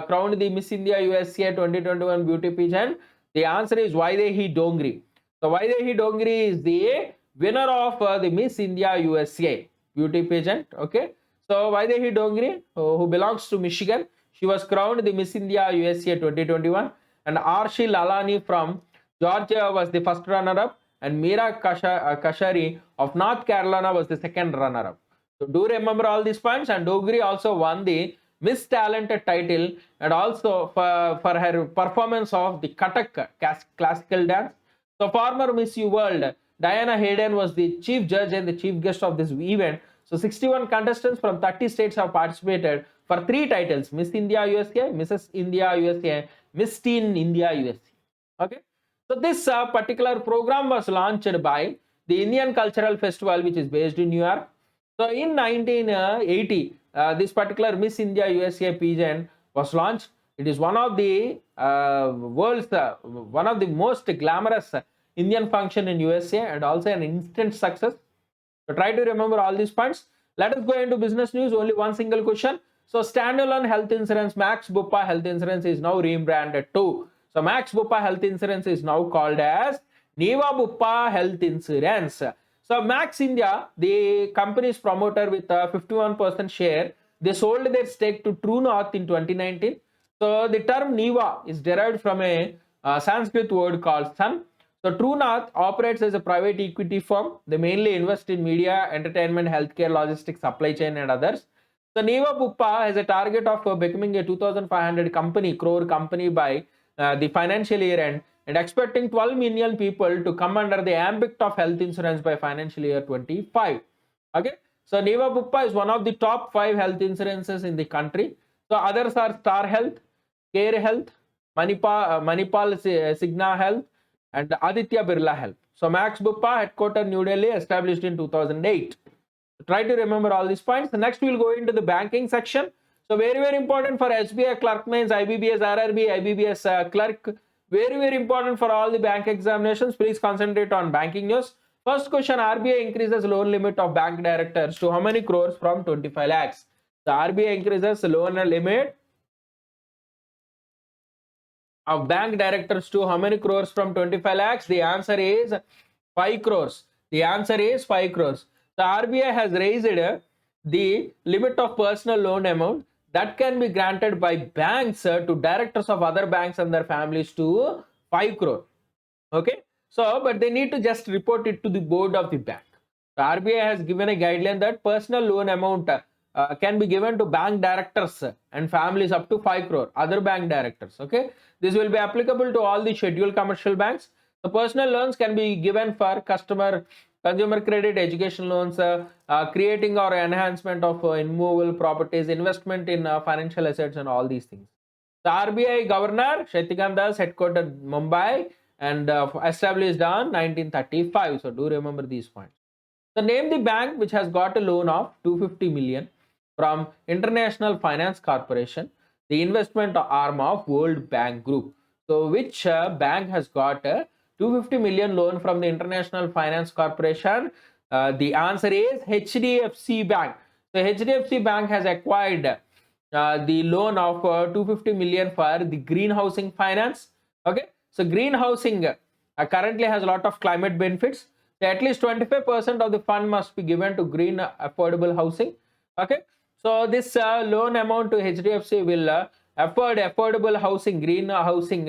crowned the Miss India USA 2021 beauty pageant? The answer is Vaidehi Dongri. So Vaidehi Dongri is the winner of the Miss India USA beauty pageant. Okay. So Vaidehi Dongri, who belongs to Michigan, she was crowned the Miss India USA 2021, and Arshi Lalani from Georgia was the first runner-up, and Meera Kashari of North Carolina was the second runner-up. So do remember all these points. And Dongri also won the Miss Talent title, and also for her performance of the Kathak classical dance. So former Miss World Diana Hayden was the chief judge and the chief guest of this event. So 61 contestants from 30 states have participated for 3 titles: Miss India USA, Mrs. India USA, Miss Teen India USA. Okay. So this particular program was launched by the Indian Cultural Festival, which is based in New York. So in 1980, this particular Miss India USA pageant was launched. It is one of the world's one of the most glamorous Indian function in USA, and also an instant success. So try to remember all these points. Let us go into business news. Only one single question. So standalone health insurance, Max Bupa Health Insurance, is now rebranded to. So Max Bupa Health Insurance is now called as Niva Bupa Health Insurance. So Max India, the company's promoter with a 51% share, they sold their stake to True North in 2019. So the term Niva is derived from a Sanskrit word called sun. So True North operates as a private equity firm. They mainly invest in media, entertainment, healthcare, logistics, supply chain, and others. So Niva Bupa has a target of becoming a 2,500 crore company by the financial year end, and expecting 12 million people to come under the ambit of health insurance by financial year 25. Okay, so Niva Bupa is one of the top 5 health insurances in the country. So others are Star Health, Care Health, Manipal Cigna Health, and Aditya Birla Health. So Max Bupa, headquartered New Delhi, established in 2008. Try to remember all these points. Next we will go into the banking section. So very important for SBI clerk mains, IBPS RRB, IBPS clerk. Very important for all the bank examinations. Please concentrate on banking news. First question: RBI increases loan limit of bank directors to how many crores from 25 lakhs? The RBI increases loan limit of bank directors to how many crores from 25 lakhs? The answer is 5 crores. The answer is 5 crores. The RBI has raised the limit of personal loan amount that can be granted by banks to directors of other banks and their families to 5 crore. Okay, so but they need to just report it to the board of the bank. The RBI has given a guideline that personal loan amount can be given to bank directors and families up to 5 crore, other bank directors. Okay, this will be applicable to all the scheduled commercial banks. The personal loans can be given for consumer credit, education loans, creating or enhancement of immovable properties, investment in financial assets, and all these things. The RBI governor Shaktikant Das, headquartered Mumbai, and established on 1935. So do remember these points. So name the bank which has got a loan of 250 million from International Finance Corporation, the investment arm of World Bank Group. So which bank has got a 250 million loan from the International Finance Corporation? The answer is HDFC Bank. So HDFC Bank has acquired the loan of 250 million for the green housing finance. Okay, so green housing currently has a lot of climate benefits. So at least 25% of the fund must be given to green affordable housing. Okay, so this loan amount to HDFC will afford affordable housing, green housing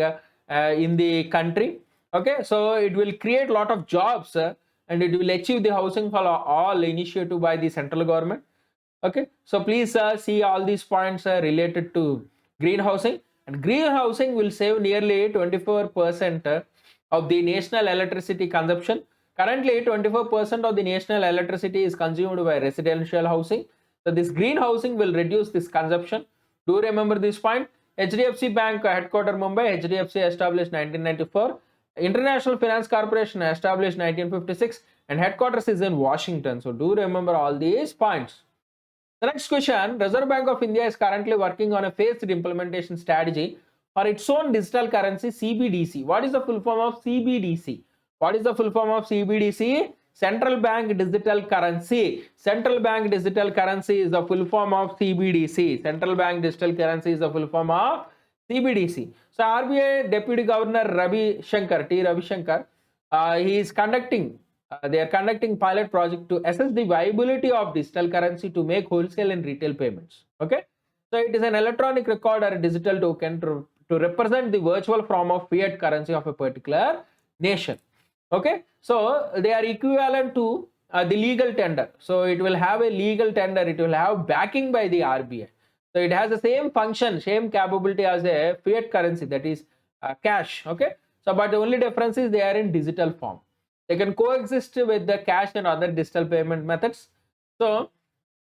in the country. Okay, so it will create a lot of jobs and it will achieve the housing for all initiative by the central government. Okay, so please see all these points related to green housing, and green housing will save nearly 24% of the national electricity consumption. Currently, 24% of the national electricity is consumed by residential housing. So this green housing will reduce this consumption. Do remember this point. HDFC Bank headquarter Mumbai, HDFC established 1994. International Finance Corporation established 1956 and headquarters is in Washington. So do remember all these points. The next question, Reserve Bank of India is currently working on a phased implementation strategy for its own digital currency CBDC. What is the full form of CBDC? What is the full form of CBDC? Central Bank Digital Currency. Central Bank Digital Currency is the full form of CBDC. Central Bank Digital Currency is the full form of CBDC. So RBI Deputy Governor Ravi Shankar, T. Ravi Shankar, he is conducting they are conducting pilot project to assess the viability of digital currency to make wholesale and retail payments. Okay, so it is an electronic record or a digital token to represent the virtual form of fiat currency of a particular nation. Okay, so they are equivalent to the legal tender. So it will have a legal tender, it will have backing by the RBI. So it has the same function, same capability as a fiat currency, that is cash. Okay, so but the only difference is they are in digital form. They can coexist with the cash and other digital payment methods. So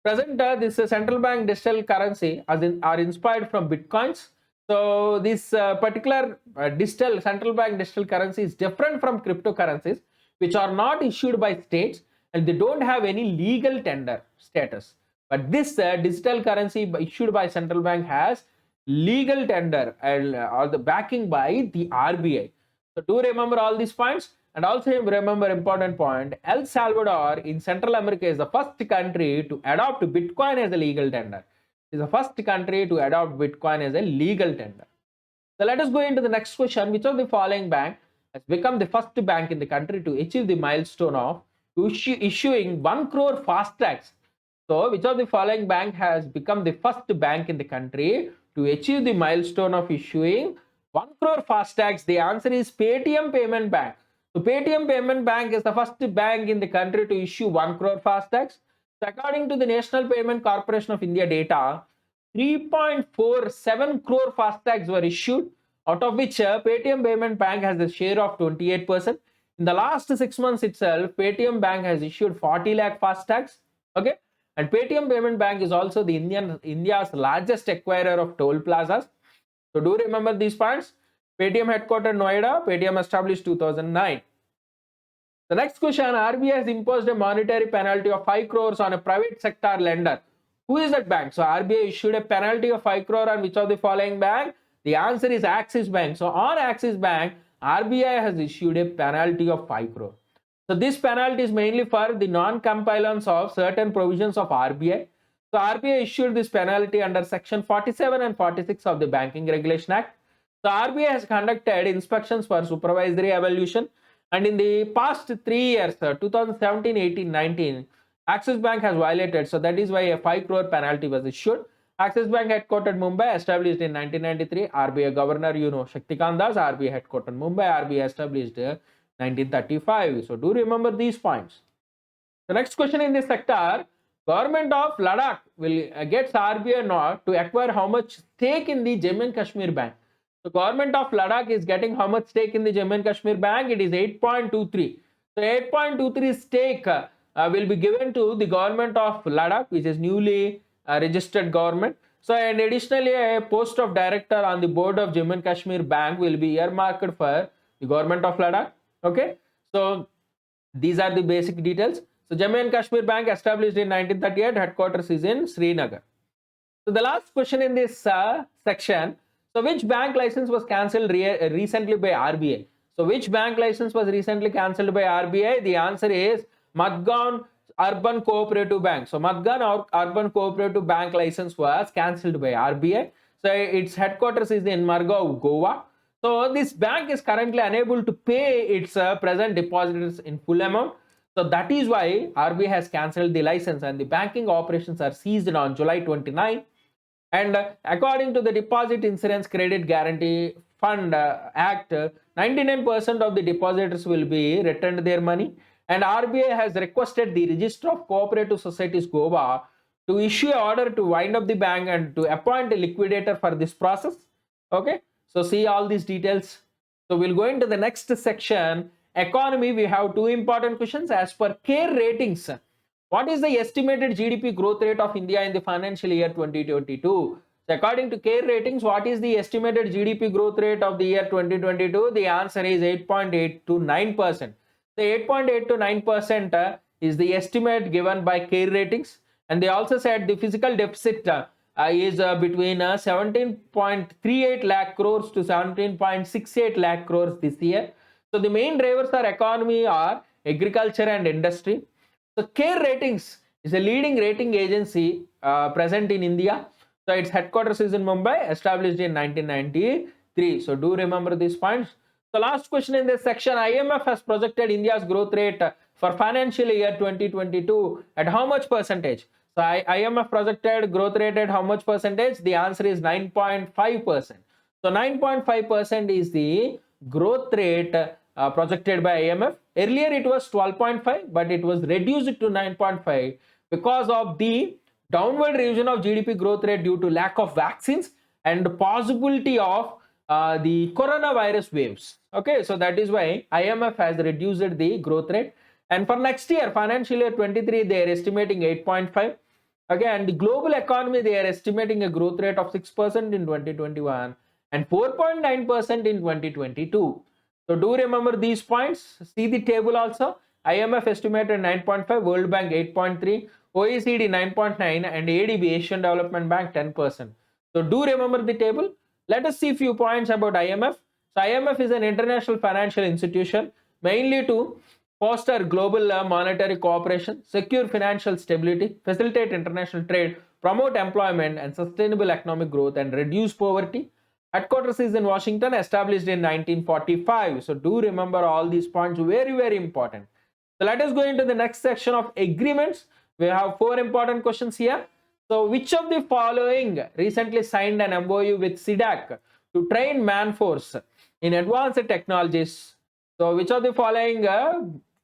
present this central bank digital currency are inspired from bitcoins. So this particular digital central bank digital currency is different from cryptocurrencies, which are not issued by states and they don't have any legal tender status. But this digital currency issued by central bank has legal tender and or the backing by the RBI. So do remember all these points. And also remember important point, El Salvador in Central America is the first country to adopt Bitcoin as a legal tender. It is the first country to adopt Bitcoin as a legal tender. So let us go into the next question. Which of the following bank has become the first bank in the country to achieve the milestone of issuing 1 crore FASTags? So which of the following bank has become the first bank in the country to achieve the milestone of issuing 1 crore FASTags? The answer is Paytm Payment Bank. So Paytm Payment Bank is the first bank in the country to issue 1 crore FASTags. So according to the National Payment Corporation of India data, 3.47 crore FASTags were issued, out of which Paytm Payment Bank has a share of 28%. In the last 6 months itself, Paytm Bank has issued 40 lakh FASTags. Okay, and Paytm Payment Bank is also the India's largest acquirer of toll plazas. So do remember these points. Paytm headquartered Noida, Paytm established 2009. The next question, RBI has imposed a monetary penalty of 5 crores on a private sector lender. Who is that bank? So RBI issued a penalty of 5 crore on which of the following bank? The answer is Axis Bank. So on Axis Bank, RBI has issued a penalty of 5 crore. So this penalty is mainly for the non-compliance of certain provisions of RBI. So RBI issued this penalty under section 47 and 46 of the Banking Regulation Act. So RBI has conducted inspections for supervisory evaluation, and in the past 3 years, 2017, 18, 19, Axis Bank has violated. So that is why a 5 crore penalty was issued. Axis Bank headquartered Mumbai, established in 1993. RBI Governor, Shaktikant Das. RBI headquartered Mumbai. RBI established 1935. So do remember these points. The next question in this sector, Government of Ladakh will get RBI not to acquire how much stake in the Jammu and Kashmir Bank. So Government of Ladakh is getting how much stake in the Jammu and Kashmir Bank? It is 8.23. So 8.23 stake will be given to the Government of Ladakh, which is newly registered government. So and additionally, a post of director on the board of Jammu and Kashmir Bank will be earmarked for the Government of Ladakh. Okay, so these are the basic details. So Jammu and Kashmir Bank established in 1938, headquarters is in Srinagar. So the last question in this section, so which bank license was cancelled recently by RBI? So which bank license was recently cancelled by RBI? The answer is Madgaon Urban Cooperative Bank. So Madgaon Urban Cooperative Bank license was cancelled by RBI. So its headquarters is in Margao, Goa. So this bank is currently unable to pay its present depositors in full amount. So that is why RBI has cancelled the license and the banking operations are ceased on July 29. And according to the Deposit Insurance Credit Guarantee Fund Act, 99% of the depositors will be returned their money. And RBI has requested the Register of Cooperative Societies Goa to issue an order to wind up the bank and to appoint a liquidator for this process. Okay, so see all these details. So we'll go into the next section. Economy, we have two important questions. As per CARE ratings, what is the estimated GDP growth rate of India in the financial year 2022? So according to CARE ratings, what is the estimated GDP growth rate of the year 2022? The answer is 8.8 to 9%. The 8.8 to 9% is the estimate given by CARE ratings. And they also said the fiscal deficit is between 17.38 lakh crores to 17.68 lakh crores this year. So the main drivers for economy are agriculture and industry. So CARE Ratings is a leading rating agency present in India. So its headquarters is in Mumbai, established in 1993. So do remember these points. The last question in this section, IMF has projected India's growth rate for financial year 2022 at how much percentage? So IMF projected growth rate at how much percentage? The answer is 9.5%. So 9.5% is the growth rate projected by IMF. Earlier it was 12.5, but it was reduced to 9.5 because of the downward revision of GDP growth rate due to lack of vaccines and possibility of the coronavirus waves. Okay, so that is why IMF has reduced the growth rate. And for next year, financial year 23, they are estimating 8.5. Again, the global economy, they are estimating a growth rate of 6% in 2021 and 4.9% in 2022. So do remember these points. See the table also. IMF estimated 9.5, World Bank 8.3, OECD 9.9, and ADB, Asian Development Bank 10%. So do remember the table. Let us see a few points about IMF. So IMF is an international financial institution mainly to foster global monetary cooperation, secure financial stability, facilitate international trade, promote employment and sustainable economic growth, and reduce poverty. Headquarters is in Washington, established in 1945. So do remember all these points, very, very important. So let us go into the next section of agreements. We have 4 important questions here. So which of the following recently signed an MOU with SIDAC to train man force in advanced technologies? So which of the following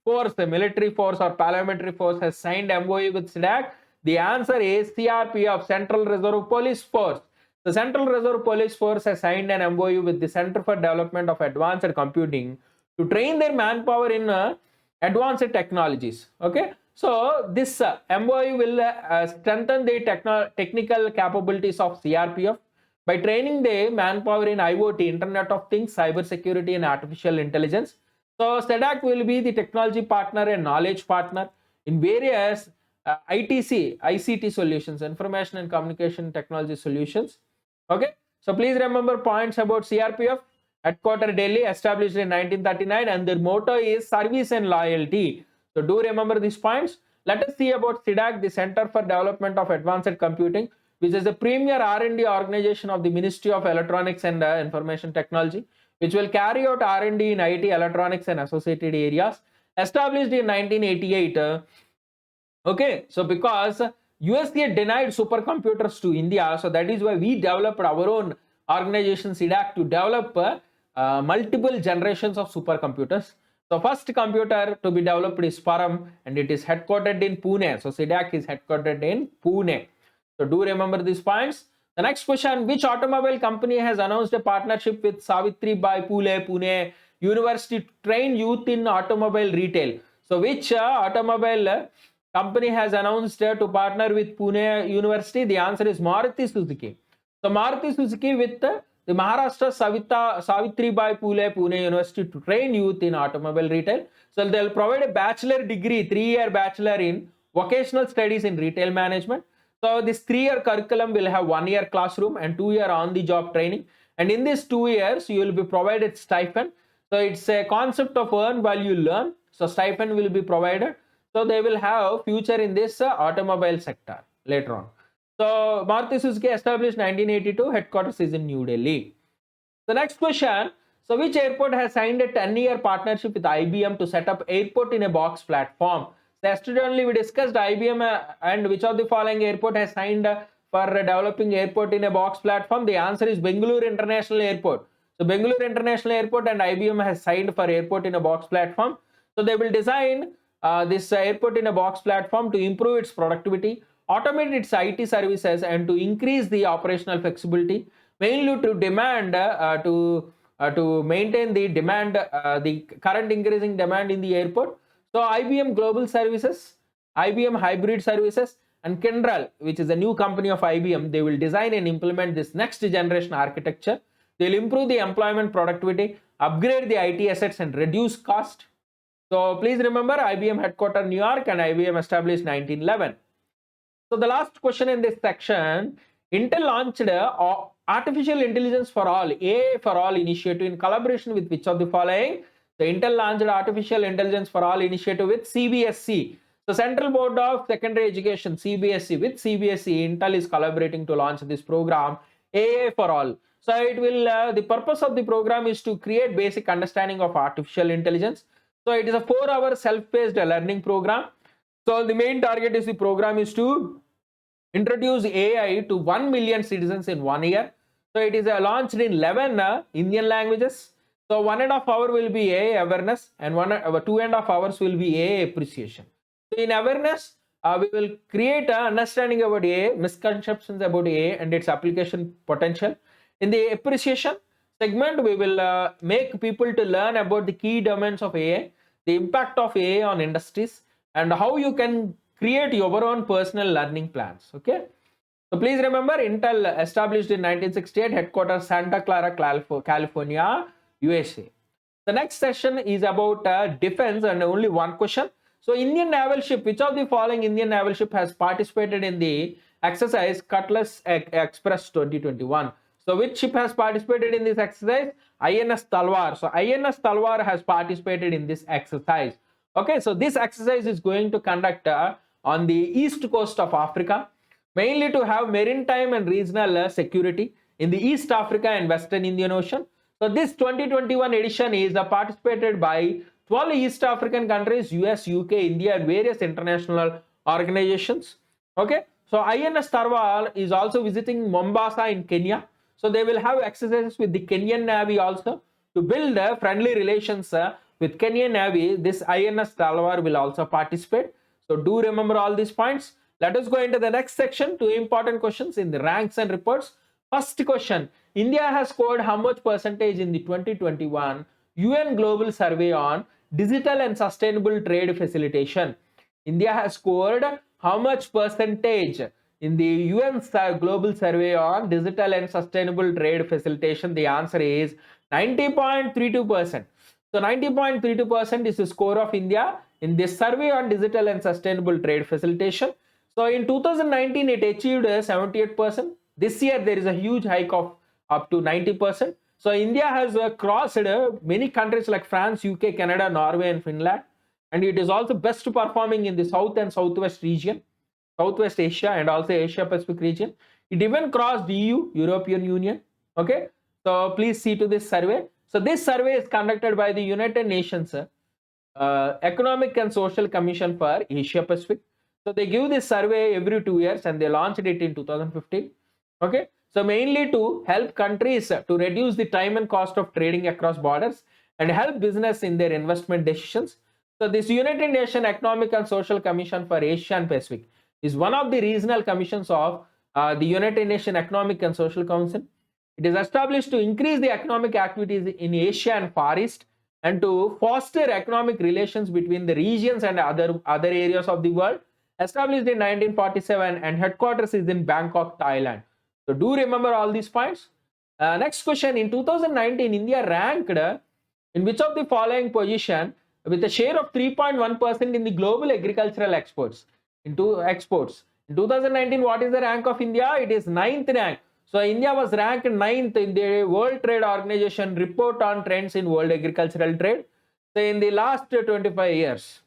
force, the military force or paramilitary force, has signed MOU with SIDAC? The answer is CRPF, Central Reserve Police Force. The Central Reserve Police Force has signed an MOU with the Center for Development of Advanced Computing to train their manpower in advanced technologies. Okay, so this MOU will strengthen the technical capabilities of CRPF by training the manpower in IoT, Internet of Things, cyber security, and artificial intelligence. So SEDAC will be the technology partner and knowledge partner in various ICT solutions, information and communication technology solutions. Okay, so please remember points about CRPF. Headquarter Delhi, established in 1939, and their motto is service and loyalty. So do remember these points. Let us see about SIDAC, the Center for Development of Advanced Computing, which is the premier R&D organization of the Ministry of Electronics and Information Technology, which will carry out R&D in IT, electronics and associated areas. Established in 1988. Okay, so because USA denied supercomputers to India, so that is why we developed our own organization SIDAC to develop multiple generations of supercomputers. So first computer to be developed is Param, and it is headquartered in Pune. So SIDAC is headquartered in Pune. So do remember these points. The next question, which automobile company has announced a partnership with Savitribai Phule Pune University to train youth in automobile retail? So which automobile company has announced to partner with Pune University? The answer is Maruti Suzuki. So Maruti Suzuki with the Maharashtra Savitribai Phule Pune University to train youth in automobile retail. So they'll provide a bachelor degree, 3-year bachelor in vocational studies in retail management. So this 3-year curriculum will have 1-year classroom and 2-year on-the-job training. And in these 2 years, you will be provided stipend. So it's a concept of earn while you learn. So stipend will be provided. So they will have future in this automobile sector later on. So Maruti Suzuki, established 1982, headquarters is in New Delhi. The next question, so which airport has signed a 10-year partnership with IBM to set up airport in a box platform? So yesterday only we discussed IBM and which of the following airport has signed for developing airport in a box platform? The answer is Bengaluru International Airport. So Bengaluru International Airport and IBM has signed for airport in a box platform. So they will design this airport in a box platform to improve its productivity, automate its IT services, and to increase the operational flexibility, mainly to demand to to maintain the demand, the current increasing demand in the airport. So IBM Global Services, IBM Hybrid Services, and Kyndryl, which is a new company of IBM, they will design and implement this next generation architecture. They'll improve the employment productivity, upgrade the IT assets, and reduce cost. So please remember, IBM headquartered New York and IBM established 1911. So the last question in this section, Intel launched Artificial Intelligence for All, AI for All initiative in collaboration with which of the following? So Intel launched Artificial Intelligence for All initiative with CBSE. So Central Board of Secondary Education, CBSE. With CBSE, Intel is collaborating to launch this program, AI for All. So it will, the purpose of the program is to create basic understanding of artificial intelligence. So it is a 4-hour self-paced learning program. So the main target is the program is to introduce AI to 1 million citizens in 1 year. So it is launched in 11 Indian languages. So 1.5 hours will be AI awareness and 2.5 hours will be AI appreciation. So in awareness, we will create an understanding about AI, misconceptions about AI and its application potential. In the appreciation segment, we will make people to learn about the key domains of AI, the impact of AI on industries, and how you can create your own personal learning plans. Okay. So please remember, Intel established in 1968, headquarters Santa Clara, California, USA. The next session is about defense and only one question. So Indian naval ship, which of the following Indian naval ship has participated in the exercise Cutlass Express 2021? So which ship has participated in this exercise? INS Talwar. So INS Talwar has participated in this exercise. Okay, so this exercise is going to conduct on the east coast of Africa, mainly to have maritime and regional security in the East Africa and Western Indian Ocean. So this 2021 edition is participated by 12 East African countries, US, UK, India, and various international organizations. Okay, so INS Talwar is also visiting Mombasa in Kenya. So they will have exercises with the Kenyan Navy also to build friendly relations with Kenyan Navy. This INS Talwar will also participate. So do remember all these points. Let us go into the next section. 2 important questions in the ranks and reports. First question, India has scored how much percentage in the 2021 UN Global Survey on Digital and Sustainable Trade Facilitation? India has scored how much percentage in the UN Global Survey on Digital and Sustainable Trade Facilitation? The answer is 90.32%. So 90.32% is the score of India in this survey on digital and sustainable trade facilitation. So in 2019, it achieved 78%. This year, there is a huge hike of up to 90%. So India has crossed many countries like France, UK, Canada, Norway, and Finland. And it is also best performing in the South and Southwest region, Southwest Asia, and also Asia Pacific region. It even crossed EU, European Union. Okay, so please see to this survey. So this survey is conducted by the United Nations Economic and Social Commission for Asia Pacific. So they give this survey every 2 years and they launched it in 2015. Okay, so mainly to help countries to reduce the time and cost of trading across borders and help business in their investment decisions. So this United Nations Economic and Social Commission for Asia and Pacific is one of the regional commissions of the United Nations Economic and Social Council. It is established to increase the economic activities in Asia and Far East and to foster economic relations between the regions and other areas of the world. Established in 1947 and headquarters is in Bangkok, Thailand. So do remember all these points. Next question, in 2019, India ranked in which of the following position with a share of 3.1% in the global agricultural exports? In 2019, what is the rank of India? It is 9th rank. So India was ranked 9th in the World Trade Organization report on trends in world agricultural trade. So in the last 25 years.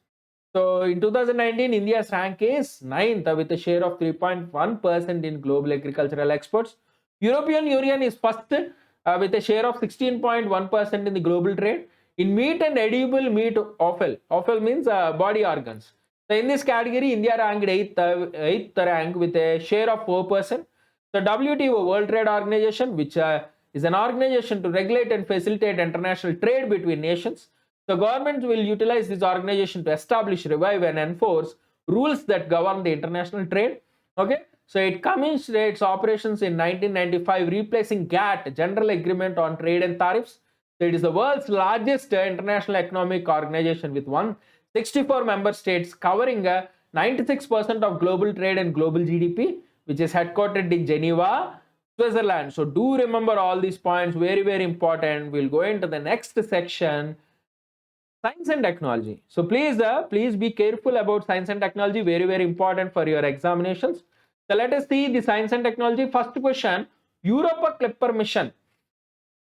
So in 2019, India's rank is 9th with a share of 3.1% in global agricultural exports. European Union is first with a share of 16.1% in the global trade. In meat and edible meat, offal. Offal means body organs. So in this category, India ranked 8th rank with a share of 4%. So WTO, World Trade Organization, which is an organization to regulate and facilitate international trade between nations. The government will utilize this organization to establish, revive, and enforce rules that govern the international trade. Okay, so it commenced its operations in 1995, replacing GATT, General Agreement on Trade and Tariffs. So it is the world's largest international economic organization with 164 member states covering 96% of global trade and global GDP, which is headquartered in Geneva, Switzerland. So do remember all these points, very, very important. We'll go into the next section, science and technology. So please be careful about science and technology, very, very important for your examinations. So let us see the science and technology. First question, Europa Clipper mission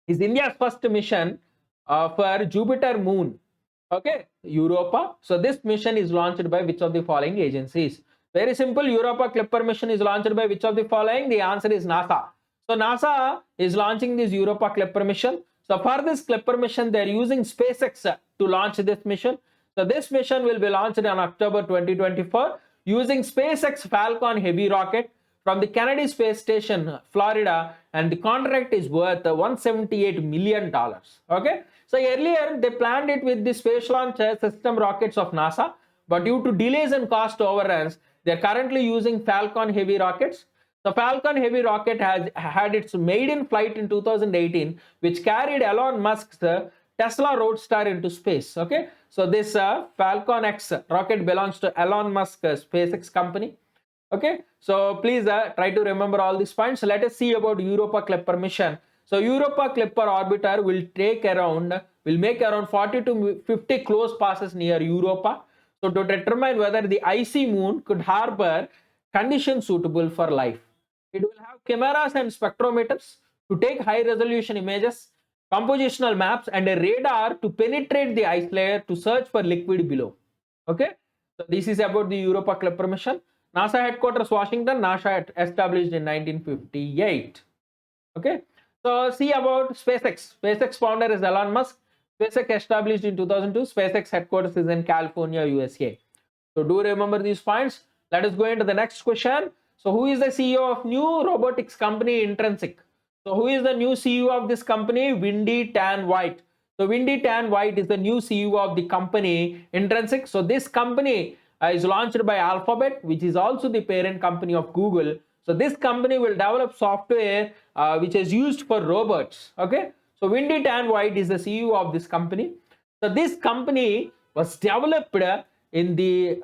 is India's first mission for Jupiter moon. Okay, Europa. So this mission is launched by which of the following agencies? Very simple. Europa Clipper mission is launched by which of the following? The answer is NASA. So NASA is launching this Europa Clipper mission. So for this Clipper mission, they are using SpaceX to launch this mission. So this mission will be launched on October 2024 using SpaceX Falcon Heavy rocket from the Kennedy Space Station, Florida, and the contract is worth $178 million. Okay, so earlier they planned it with the Space Launch System rockets of NASA, but due to delays and cost overruns, they are currently using Falcon Heavy rockets. The Falcon Heavy rocket has had its maiden flight in 2018, which carried Elon Musk's Tesla Roadster into space. Okay, so this Falcon X rocket belongs to Elon Musk's SpaceX company. Okay, so please try to remember all these points. Let us see about Europa Clipper mission. So Europa Clipper orbiter will make around 40 to 50 close passes near Europa, so to determine whether the icy moon could harbor conditions suitable for life. It will have cameras and spectrometers to take high resolution images, compositional maps, and a radar to penetrate the ice layer to search for liquid below. Okay, so this is about the Europa Clipper mission. NASA headquarters Washington, NASA established in 1958. Okay, so see about SpaceX. SpaceX founder is Elon Musk. SpaceX established in 2002. SpaceX headquarters is in California, USA. So do remember these points. Let us go into the next question. So who is the CEO of new robotics company Intrinsic? So who is the new CEO of this company? Wendy Tan White. So Wendy Tan White is the new CEO of the company Intrinsic. So this company is launched by Alphabet, which is also the parent company of Google. So this company will develop software which is used for robots. Okay, so Wendy Tan White is the CEO of this company. So this company was developed in the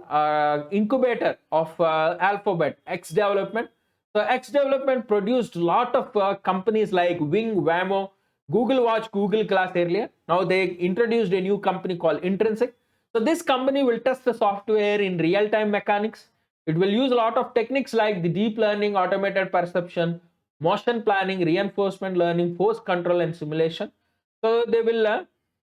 incubator of Alphabet, X Development. So X Development produced a lot of companies like Wing, Waymo, Google Watch, Google Glass earlier. Now they introduced a new company called Intrinsic. So this company will test the software in real-time mechanics. It will use a lot of techniques like the deep learning, automated perception, motion planning, reinforcement learning, force control, and simulation. So they will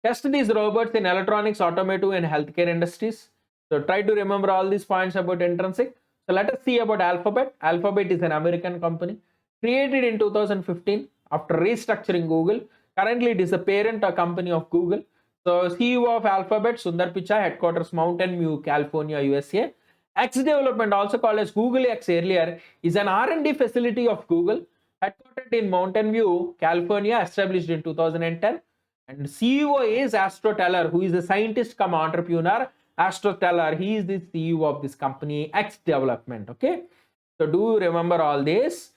test these robots in electronics, automotive, and healthcare industries. So try to remember all these points about Intrinsic. So let us see about Alphabet. Alphabet is an American company created in 2015 after restructuring Google. Currently, it is a parent company of Google. So CEO of Alphabet, Sundar Pichai, headquarters Mountain View, California, USA. X Development, also called as Google X earlier, is an R&D facility of Google, headquartered in Mountain View, California, established in 2010. And CEO is Astro Teller, who is a scientist come entrepreneur. Astro Teller, he is the CEO of this company, X Development. Okay, so do remember all these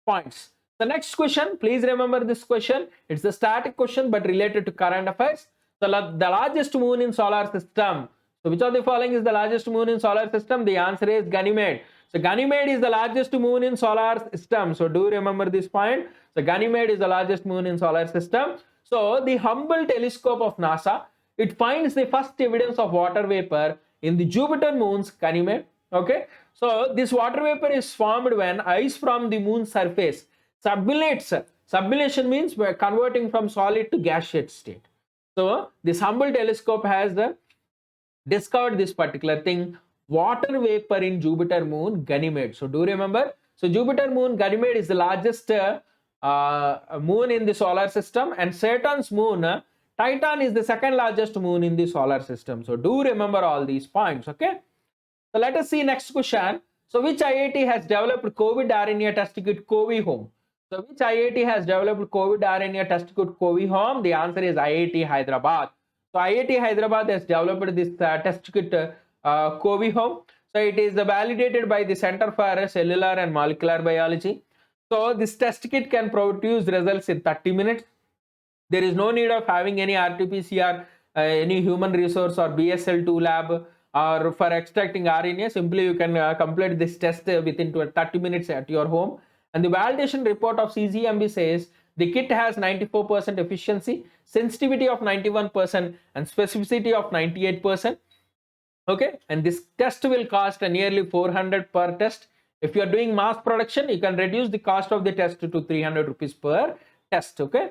points. The next question, please remember this question. It's a static question but related to current affairs. So the largest moon in solar system. So which of the following is the largest moon in solar system? The answer is Ganymede. So Ganymede is the largest moon in solar system. So do remember this point. So Ganymede is the largest moon in solar system. So the Hubble telescope of NASA, it finds the first evidence of water vapor in the Jupiter moon's Ganymede. Okay, so this water vapor is formed when ice from the moon's surface sublates. Sublimation means we're converting from solid to gaseous state. So this Hubble telescope has discovered this particular thing, water vapor in Jupiter moon Ganymede. So do remember. So Jupiter moon Ganymede is the largest moon in the solar system, and Saturn's moon Titan is the second largest moon in the solar system. So do remember all these points. Okay. So let us see next question. So which IIT has developed COVID RNA test kit Covihome? So which IIT has developed COVID RNA test kit Covihome? The answer is IIT Hyderabad. So IIT Hyderabad has developed this test kit Covihome. So it is validated by the Center for Cellular and Molecular Biology. So this test kit can produce results in 30 minutes. There is no need of having any RT-PCR, any human resource or BSL-2 lab, or for extracting RNA. Simply you can complete this test within 30 minutes at your home. And the validation report of CGMB says the kit has 94% efficiency, sensitivity of 91%, and specificity of 98%. Okay, and this test will cost nearly 400 per test. If you are doing mass production, you can reduce the cost of the test to 300 rupees per test. Okay,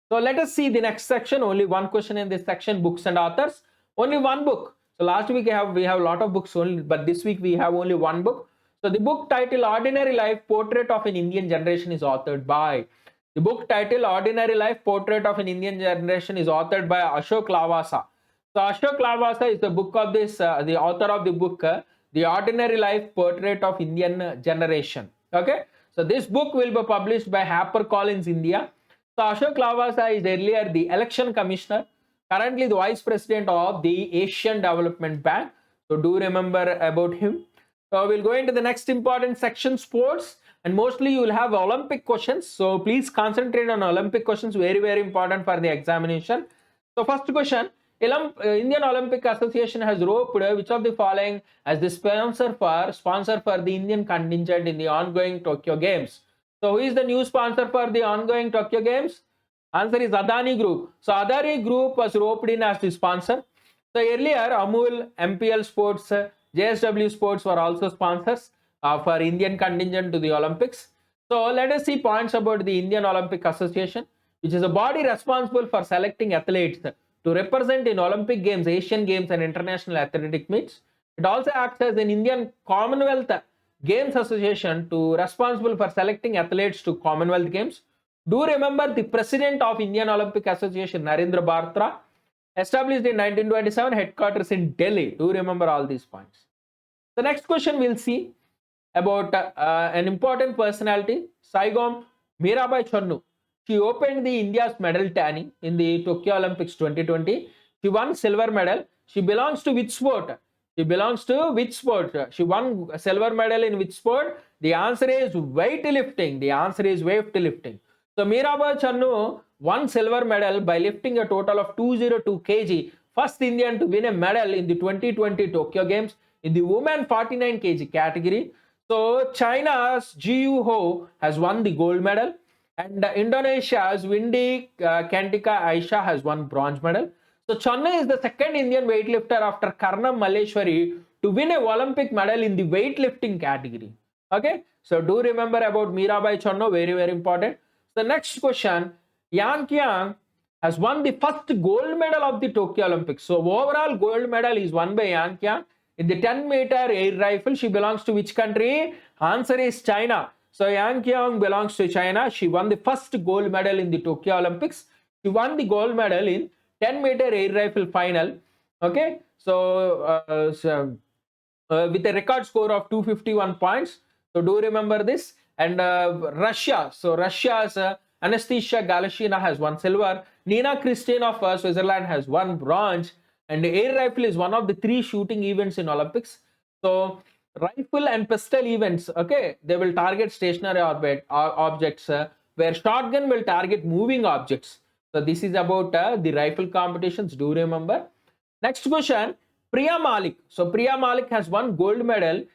so let us see the next section. Only one question in this section, books and authors. Only one book. So last week we have a lot of books only, but this week we have only one book. So the book title Ordinary Life Portrait of an Indian Generation is authored by. The book title Ordinary Life Portrait of an Indian Generation is authored by Ashok Lavasa. So Ashok Lavasa is the book of this, the author of the book, The Ordinary Life Portrait of Indian Generation. Okay, so this book will be published by HarperCollins India. So Ashok Lavasa is earlier the election commissioner, currently the vice president of the Asian Development Bank. So do remember about him. So we'll go into the next important section, sports, and mostly you will have Olympic questions. So please concentrate on Olympic questions, very, very important for the examination. So first question, Indian Olympic Association has roped which of the following as the sponsor for the Indian contingent in the ongoing Tokyo Games. So who is the new sponsor for the ongoing Tokyo Games? Answer is Adani Group. So Adani Group was roped in as the sponsor. So earlier Amul, MPL Sports, JSW Sports were also sponsors for Indian contingent to the Olympics. So let us see points about the Indian Olympic Association, which is a body responsible for selecting athletes to represent in Olympic Games, Asian Games and international athletic meets. It also acts as an Indian Commonwealth Games Association to responsible for selecting athletes to Commonwealth Games. Do remember the president of Indian Olympic Association, Narendra Batra, established in 1927, headquarters in Delhi. Do remember all these points. The next question we'll see about an important personality, Saigon Mirabai Channu. She opened the India's medal tally in the Tokyo Olympics 2020. She won silver medal. She belongs to which sport? She belongs to which sport? She won a silver medal in which sport? The answer is weightlifting. The answer is weightlifting. So Mirabai Channu won silver medal by lifting a total of 202 kg. First Indian to win a medal in the 2020 Tokyo Games in the women 49 kg category. So China's Jiu Ho has won the gold medal, and Indonesia's Windy Cantika Aisha has won bronze medal. So Channu is the second Indian weightlifter after Karnam Malleshwari to win a Olympic medal in the weightlifting category. Okay, so do remember about Mirabai Channu, very, very important. The next question, Yang Qiang has won the first gold medal of the Tokyo Olympics. So overall gold medal is won by Yang Qiang. In the 10-meter air rifle, she belongs to which country? Answer is China. So Yang Qiang belongs to China. She won the first gold medal in the Tokyo Olympics. She won the gold medal in 10-meter air rifle final. Okay, so, with a record score of 251 points. So do remember this. And Russia. So Russia's Anastasia Galashina has won silver. Nina Christine of Switzerland has won bronze. And air rifle is one of the 3 shooting events in Olympics. So rifle and pistol events, okay, they will target stationary objects, where shotgun will target moving objects. So this is about the rifle competitions. Do remember. Next question, Priya Malik. So Priya Malik has won gold medal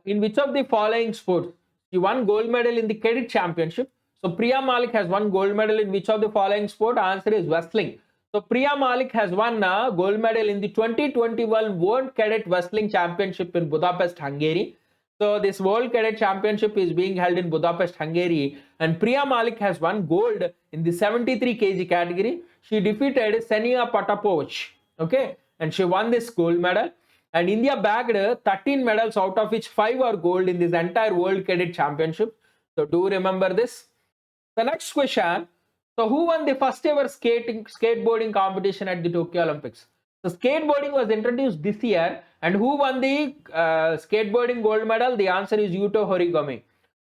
in which of the following sports? She won gold medal in the cadet championship. So Priya Malik has won gold medal in which of the following sport? Answer is wrestling. So Priya Malik has won a gold medal in the 2021 World Cadet Wrestling Championship in Budapest, Hungary. So this World Cadet Championship is being held in Budapest, Hungary, and Priya Malik has won gold in the 73 kg category. She defeated Senia Potapova, okay, and she won this gold medal. And India bagged 13 medals, out of which 5 are gold in this entire World Cadet Championship. So do remember this. The next question, so who won the first ever skateboarding competition at the Tokyo Olympics? So skateboarding was introduced this year, and who won the skateboarding gold medal? The answer is Yuto Horigome.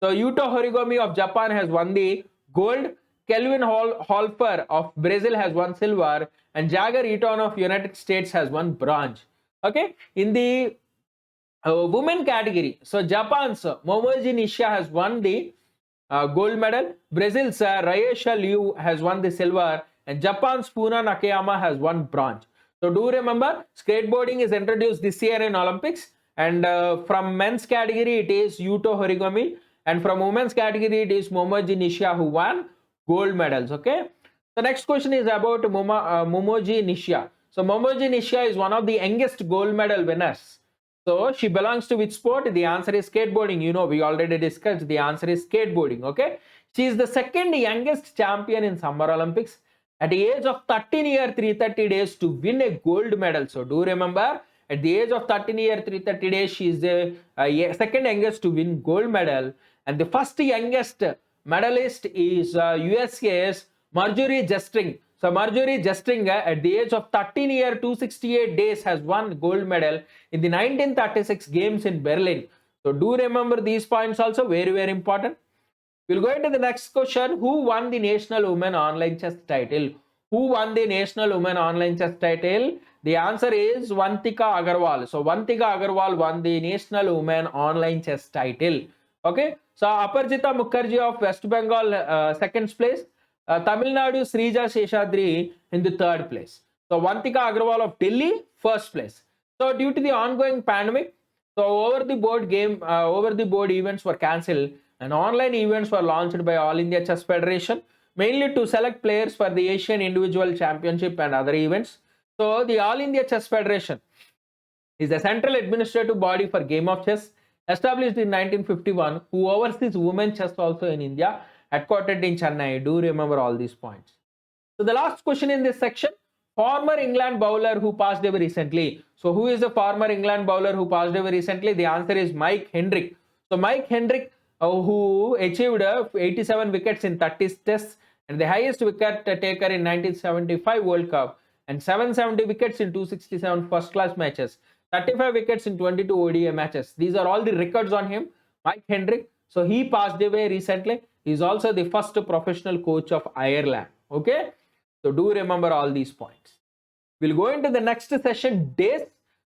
So Yuto Horigome of Japan has won the gold. Kelvin Holfer of Brazil has won silver, and Jagger Eaton of United States has won bronze. Okay, in the women category, so Japan's Momoji Nisha has won the gold medal. Brazil's Rayesha Liu has won the silver, and Japan's Funa Nakayama has won bronze. So do remember, skateboarding is introduced this year in Olympics, and from men's category it is Yuto Horigami, and from women's category it is Momoji Nishia who won gold medals. Okay. The next question is about Momoji Nishia. So Momoji Nishia is one of the youngest gold medal winners. So she belongs to which sport? The answer is skateboarding. You know, we already discussed. The answer is skateboarding. Okay. She is the second youngest champion in Summer Olympics at the age of 13 years 330 days to win a gold medal. So do remember, at the age of 13 years 330 days, she is the second youngest to win gold medal, and the first youngest medalist is USA's Marjorie Jestring. So Marjorie Jestring at the age of 13 years 268 days has won gold medal in the 1936 games in Berlin. So do remember these points also, very, very important. We'll go into the next question. Who won the National Women Online Chess title? Who won the National Women Online Chess title? The answer is Vantika Agarwal. So Vantika Agarwal won the National Women Online Chess title. Okay. So Aparjita Mukherjee of West Bengal second place. Tamil Nadu Srija Seshadri in the third place. So Vantika Agarwal of Delhi first place. So due to the ongoing pandemic, so over the board events were cancelled, and online events were launched by All India Chess Federation, mainly to select players for the Asian Individual Championship and other events. So the All India Chess Federation is the central administrative body for game of chess, established in 1951, who oversees women chess also in India, headquartered in Chennai. Do remember all these points. So the last question in this section, former England bowler who passed away recently. So who is the former England bowler who passed away recently? The answer is Mike Hendrick. So Mike Hendrick, who achieved 87 wickets in 30 tests and the highest wicket taker in 1975 World Cup, and 770 wickets in 267 first class matches, 35 wickets in 22 ODI matches. These are all the records on him, Mike Hendrick. So he passed away recently. He is also the first professional coach of Ireland. Okay. So do remember all these points. We'll go into the next session, days.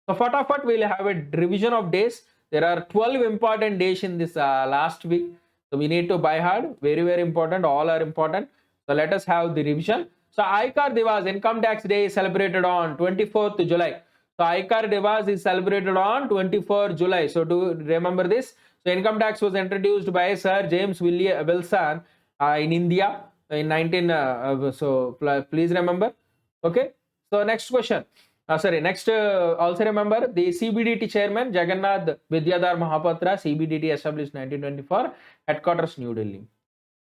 So fatafat, we'll have a revision of days. There are 12 important days in this last week. So we need to buy hard. Very, very important. All are important. So let us have the revision. So Aikar Divas, Income Tax Day, is celebrated on 24th July. So Aikar Divas is celebrated on 24th July. So do remember this. So income tax was introduced by Sir James Wilson in India in so please remember. Okay. So next question. Also remember the CBDT chairman Jagannath Vidyadhar Mahapatra, CBDT established 1924, headquarters New Delhi.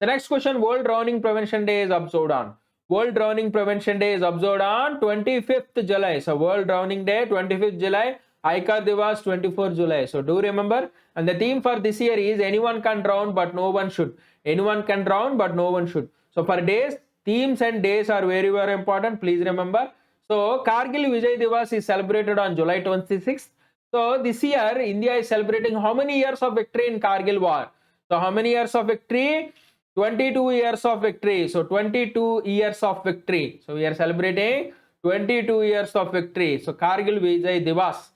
The next question, World Drowning Prevention Day is observed on. World Drowning Prevention Day is observed on 25th July. So World Drowning Day, 25th July. Aikar Divas, 24th July. So do remember. And the theme for this year is anyone can drown but no one should. Anyone can drown but no one should. So for days, themes and days are very, very important. Please remember. So Kargil Vijay Divas is celebrated on July 26th. So this year, India is celebrating how many years of victory in Kargil war? So how many years of victory? 22 years of victory. So 22 years of victory. So we are celebrating 22 years of victory. So Kargil Vijay Divas.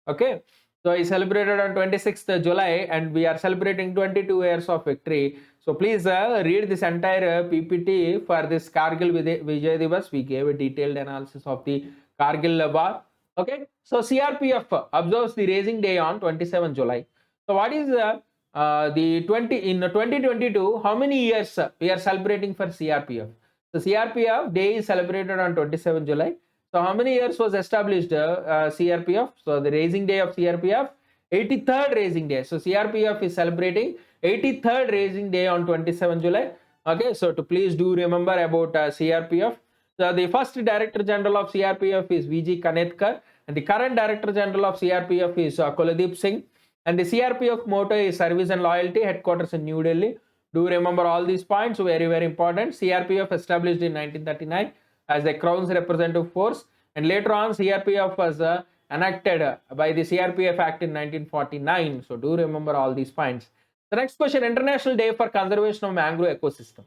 Okay. So I celebrated on 26th July and we are celebrating 22 years of victory. So please read this entire PPT for this Kargil Vijay Divas. We gave a detailed analysis of the Kargil war. Okay. So CRPF observes the Raising Day on 27 July. So what is in 2022, how many years we are celebrating for CRPF? So CRPF Day is celebrated on 27 July. So how many years was established CRPF? So the Raising Day of CRPF, 83rd Raising Day. So CRPF is celebrating 83rd Raising Day on 27 July. Okay, so to please do remember about CRPF. So the first Director General of CRPF is VG Kanetkar, and the current Director General of CRPF is Kuldeep Singh. And the CRPF motto is Service and Loyalty, headquarters in New Delhi. Do remember all these points, very, very important. CRPF established in 1939 as the Crown's representative force, and later on CRPF was enacted by the CRPF Act in 1949. So do remember all these points. The next question, International Day for Conservation of Mangrove Ecosystem.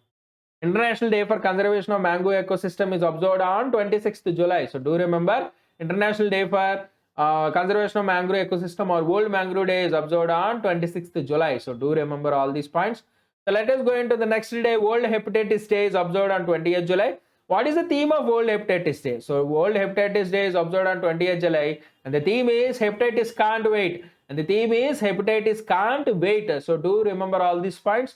International Day for Conservation of Mangrove Ecosystem is observed on 26th July. So do remember, International Day for Conservation of Mangrove Ecosystem or World Mangrove Day is observed on 26th July. So do remember all these points. So let us go into the next day. World Hepatitis Day is observed on 20th July. What is the theme of World Hepatitis Day? So World Hepatitis Day is observed on 20th July, and the theme is hepatitis can't wait. And the theme is hepatitis can't wait. So do remember all these points.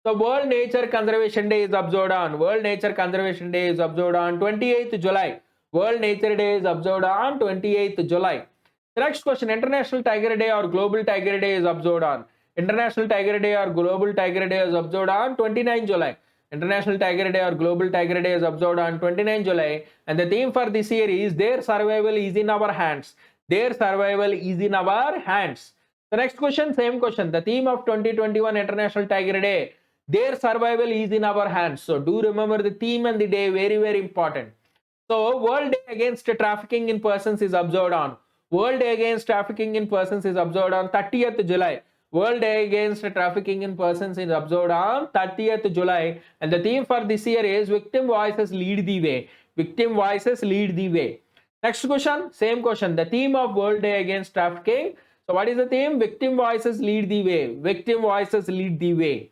So World Nature Conservation Day is observed on 28th July. World Nature Day is observed on 28th July. The next question, International Tiger Day or Global Tiger Day is observed on. International Tiger Day or Global Tiger Day is observed on 29 July. International Tiger Day or Global Tiger Day is observed on 29 July. And the theme for this year is their survival is in our hands. Their survival is in our hands. The next question, same question. The theme of 2021 International Tiger Day, their survival is in our hands. So do remember the theme and the day, very, very important. So World Day Against Trafficking in Persons is observed on. World Day Against Trafficking in Persons is observed on 30th July. World Day Against Trafficking in Persons is observed on 30th July. And the theme for this year is Victim Voices Lead the Way. Victim Voices Lead the Way. Next question, same question. The theme of World Day Against Trafficking. So what is the theme? Victim Voices Lead the Way. Victim Voices Lead the Way.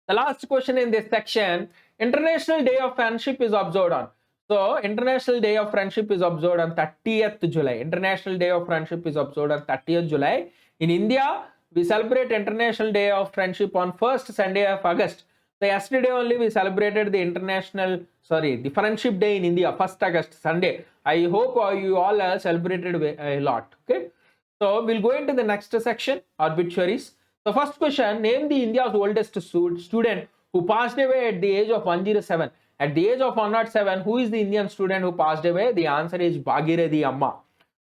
The last question in this section, International Day of Friendship is observed on. So International Day of Friendship is observed on 30th July. International Day of Friendship is observed on 30th July. In India, we celebrate International Day of Friendship on first Sunday of August. So yesterday only we celebrated the the Friendship Day in India, 1st August, Sunday. I hope you all celebrated a lot. Okay. So we'll go into the next section, obituaries. The first question, name the India's oldest student who passed away at the age of 107. At the age of 107, who is the Indian student who passed away? The answer is Bhagirathi Amma.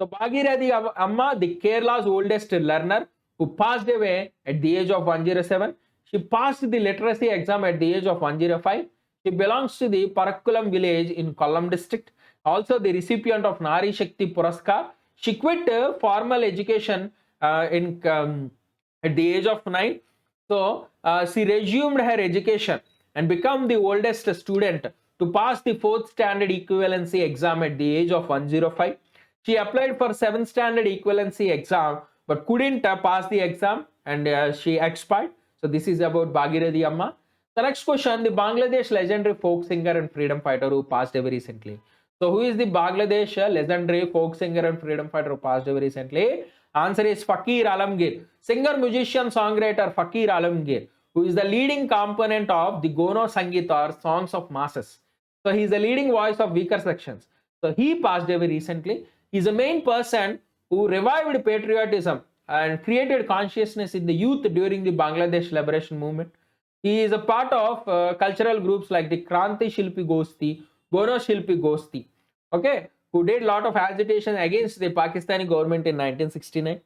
So Bhagirathi Amma, the Kerala's oldest learner who passed away at the age of 107. She passed the literacy exam at the age of 105. She belongs to the Parakkulam village in Kollam district. Also the recipient of Nari Shakti Puraskar. She quit formal education at the age of 9. So she resumed her education and become the oldest student to pass the 4th standard equivalency exam at the age of 105. She applied for 7th standard equivalency exam but couldn't pass the exam and she expired. So this is about Bhagirathi Amma. The next question, the Bangladesh legendary folk singer and freedom fighter who passed away recently. So who is the Bangladesh legendary folk singer and freedom fighter who passed away recently? Answer is Fakir Alamgir. Singer, musician, songwriter Fakir Alamgir, who is the leading component of the Gono Sangeet or Songs of Masses. So he is the leading voice of weaker sections. So he passed away recently. He is the main person who revived patriotism and created consciousness in the youth during the Bangladesh liberation movement. He is a part of cultural groups like the Kranti Shilpi Gosti, Gono Shilpi Gosti, okay, who did a lot of agitation against the Pakistani government in 1969.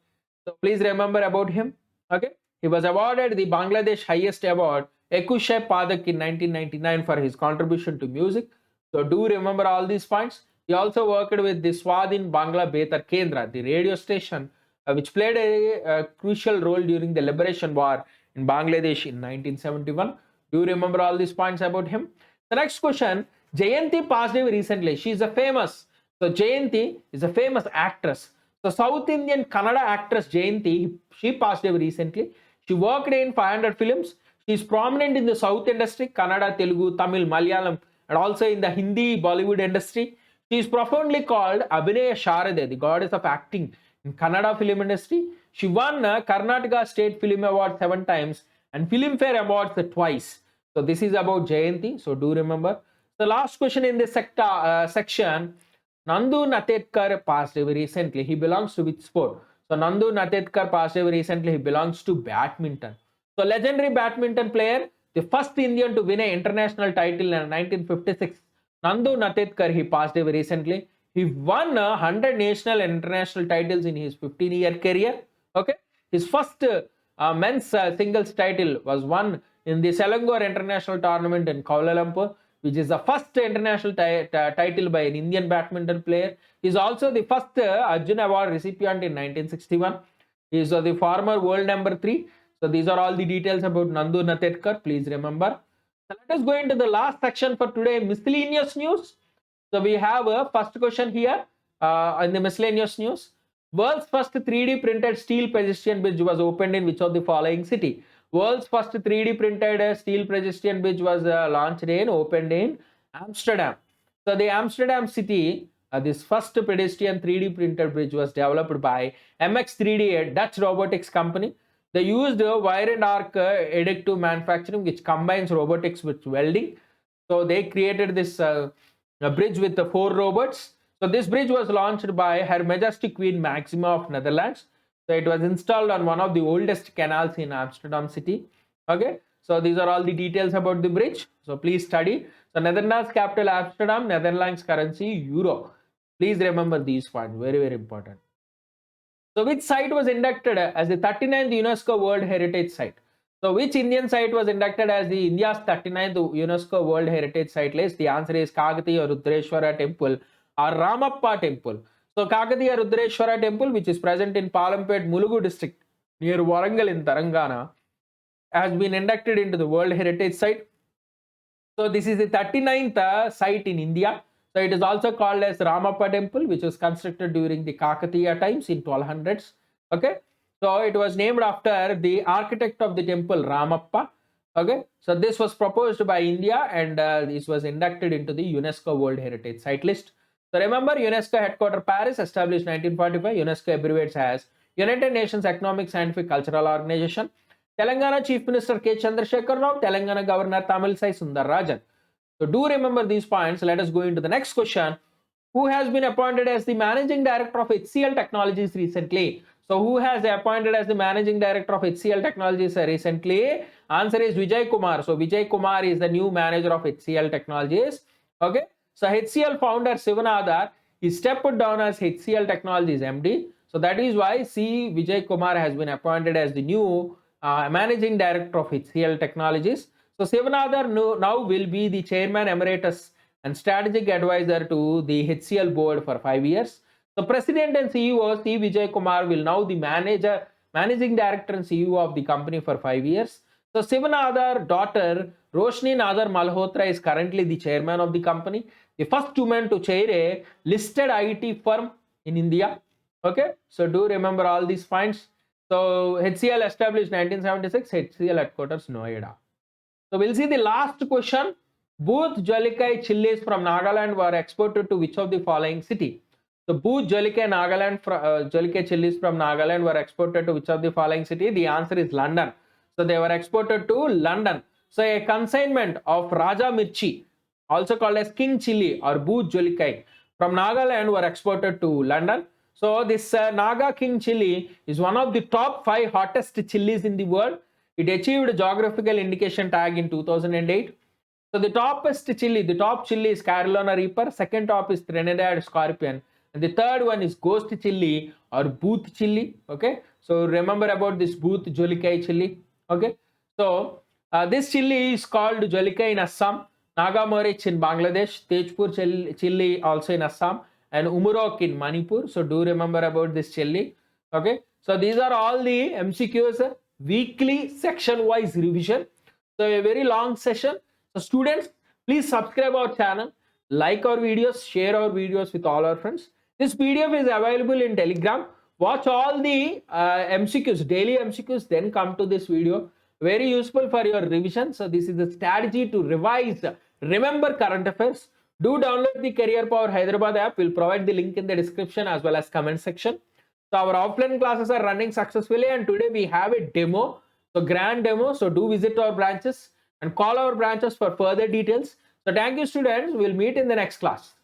So please remember about him. Okay, he was awarded the Bangladesh highest award, Ekushe Padak, in 1999 for his contribution to music. So do remember all these points. He also worked with the Swadhin Bangla Betar Kendra, the radio station, which played a crucial role during the liberation war in Bangladesh in 1971. Do you remember all these points about him? The next question, Jayanti passed away recently. She is a famous, so Jayanti is a famous actress. So South Indian Kannada actress Jayanti, she passed away recently. She worked in 500 films. She is prominent in the South industry, Kannada, Telugu, Tamil, Malayalam, and also in the Hindi Bollywood industry. She is profoundly called Abhinaya Sharade, the goddess of acting in Kannada film industry. She won Karnataka State Film Award 7 times and Filmfare Awards twice. So this is about Jayanti. So do remember. The last question in this section, Nandu Natetkar passed away recently. He belongs to which sport? So Nandu Natetkar passed away recently. He belongs to badminton. So legendary badminton player, the first Indian to win an international title in 1956. Nandu Natetkar, he passed away recently. He won 100 national and international titles in his 15-year career. Okay, his first men's singles title was won in the Selangor International Tournament in Kuala Lumpur, which is the first international title by an Indian badminton player. He is also the first Arjuna Award recipient in 1961. He is the former world number 3. So these are all the details about Nandu Natetkar. Please remember. So let us go into the last section for today, miscellaneous news. So we have a first question here in the miscellaneous news. World's first 3D printed steel pedestrian bridge was opened in which of the following city? World's first 3D printed steel pedestrian bridge was opened in Amsterdam. So the Amsterdam city, this first pedestrian 3D printed bridge was developed by MX3D, a Dutch robotics company. They used wire and arc additive manufacturing, which combines robotics with welding. So they created this a bridge with the 4 robots. So this bridge was launched by Her Majesty Queen Maxima of Netherlands. So it was installed on one of the oldest canals in Amsterdam city. Okay, so these are all the details about the bridge. So please study. So Netherlands capital Amsterdam, Netherlands currency euro. Please remember these points, very very important. So which site was inducted as the 39th UNESCO World Heritage Site? So which Indian site was inducted as the India's 39th UNESCO World Heritage Site list? The answer is Kakatiya Rudreshwara Temple or Ramappa Temple. So Kakatiya Rudreshwara Temple, which is present in Palampet, Mulugu district near Warangal in Telangana, has been inducted into the World Heritage Site. So this is the 39th site in India. So it is also called as Ramappa Temple, which was constructed during the Kakatiya times in 1200s. Okay, so it was named after the architect of the temple, Ramappa. Okay, so this was proposed by India, and this was inducted into the UNESCO World Heritage Site list. So remember, UNESCO headquarters Paris, established 1945. UNESCO abbreviates as United Nations Economic, Scientific, Cultural Organization. Telangana Chief Minister K. Chandrasekhar Rao, Telangana Governor Tamilisai Sundararajan. So do remember these points. Let us go into the next question. Who has been appointed as the Managing Director of HCL Technologies recently? So who has appointed as the Managing Director of HCL Technologies recently? Answer is Vijay Kumar. So Vijay Kumar is the new manager of HCL Technologies. Okay. So HCL founder Sivanadar, he stepped down as HCL Technologies MD. So that is why C. Vijay Kumar has been appointed as the new Managing Director of HCL Technologies. So Sivanadar now will be the Chairman Emeritus and Strategic Advisor to the HCL board for 5 years. The President and CEO C. Vijay Kumar will now the Managing Director and CEO of the company for 5 years. So Sivanadar daughter Roshni Nadar Malhotra is currently the Chairman of the company, the first woman to chair a listed IT firm in India. Okay, so do remember all these points. So HCL established 1976, HCL headquarters Noida. So we'll see the last question. Booth Jolikai chilies from Nagaland were exported to which of the following city? So Booth Jolikai Jolikai chilies from Nagaland were exported to which of the following city? The answer is London. So they were exported to London. So a consignment of Raja Mirchi, also called as King Chili or Booth Jolikai, from Nagaland were exported to London. So this Naga King chili is one of the top 5 hottest chilies in the world. It achieved a geographical indication tag in 2008. So the top chili is Carolina Reaper, second top is Trinidad Scorpion, and the third one is Ghost chili or Booth chili. Okay, so remember about this Booth Jolikai chili. Okay, so this chili is called Jolikai in Assam, Nagamorich in Bangladesh, Tejpur chili also in Assam, and Umurok in Manipur. So do remember about this chili. Okay, so these are all the MCQs, weekly section wise revision. So a very long session. So students, please subscribe our channel, like our videos, share our videos with all our friends. This PDF is available in Telegram. Watch all the MCQs, daily MCQs, then come to this video. Very useful for your revision. So this is the strategy to revise, remember current affairs. Do download the Career Power Hyderabad app. We'll provide the link in the description as well as comment section. So our offline classes are running successfully, and today we have a demo, so grand demo. So do visit our branches and call our branches for further details. So thank you students. We'll meet in the next class.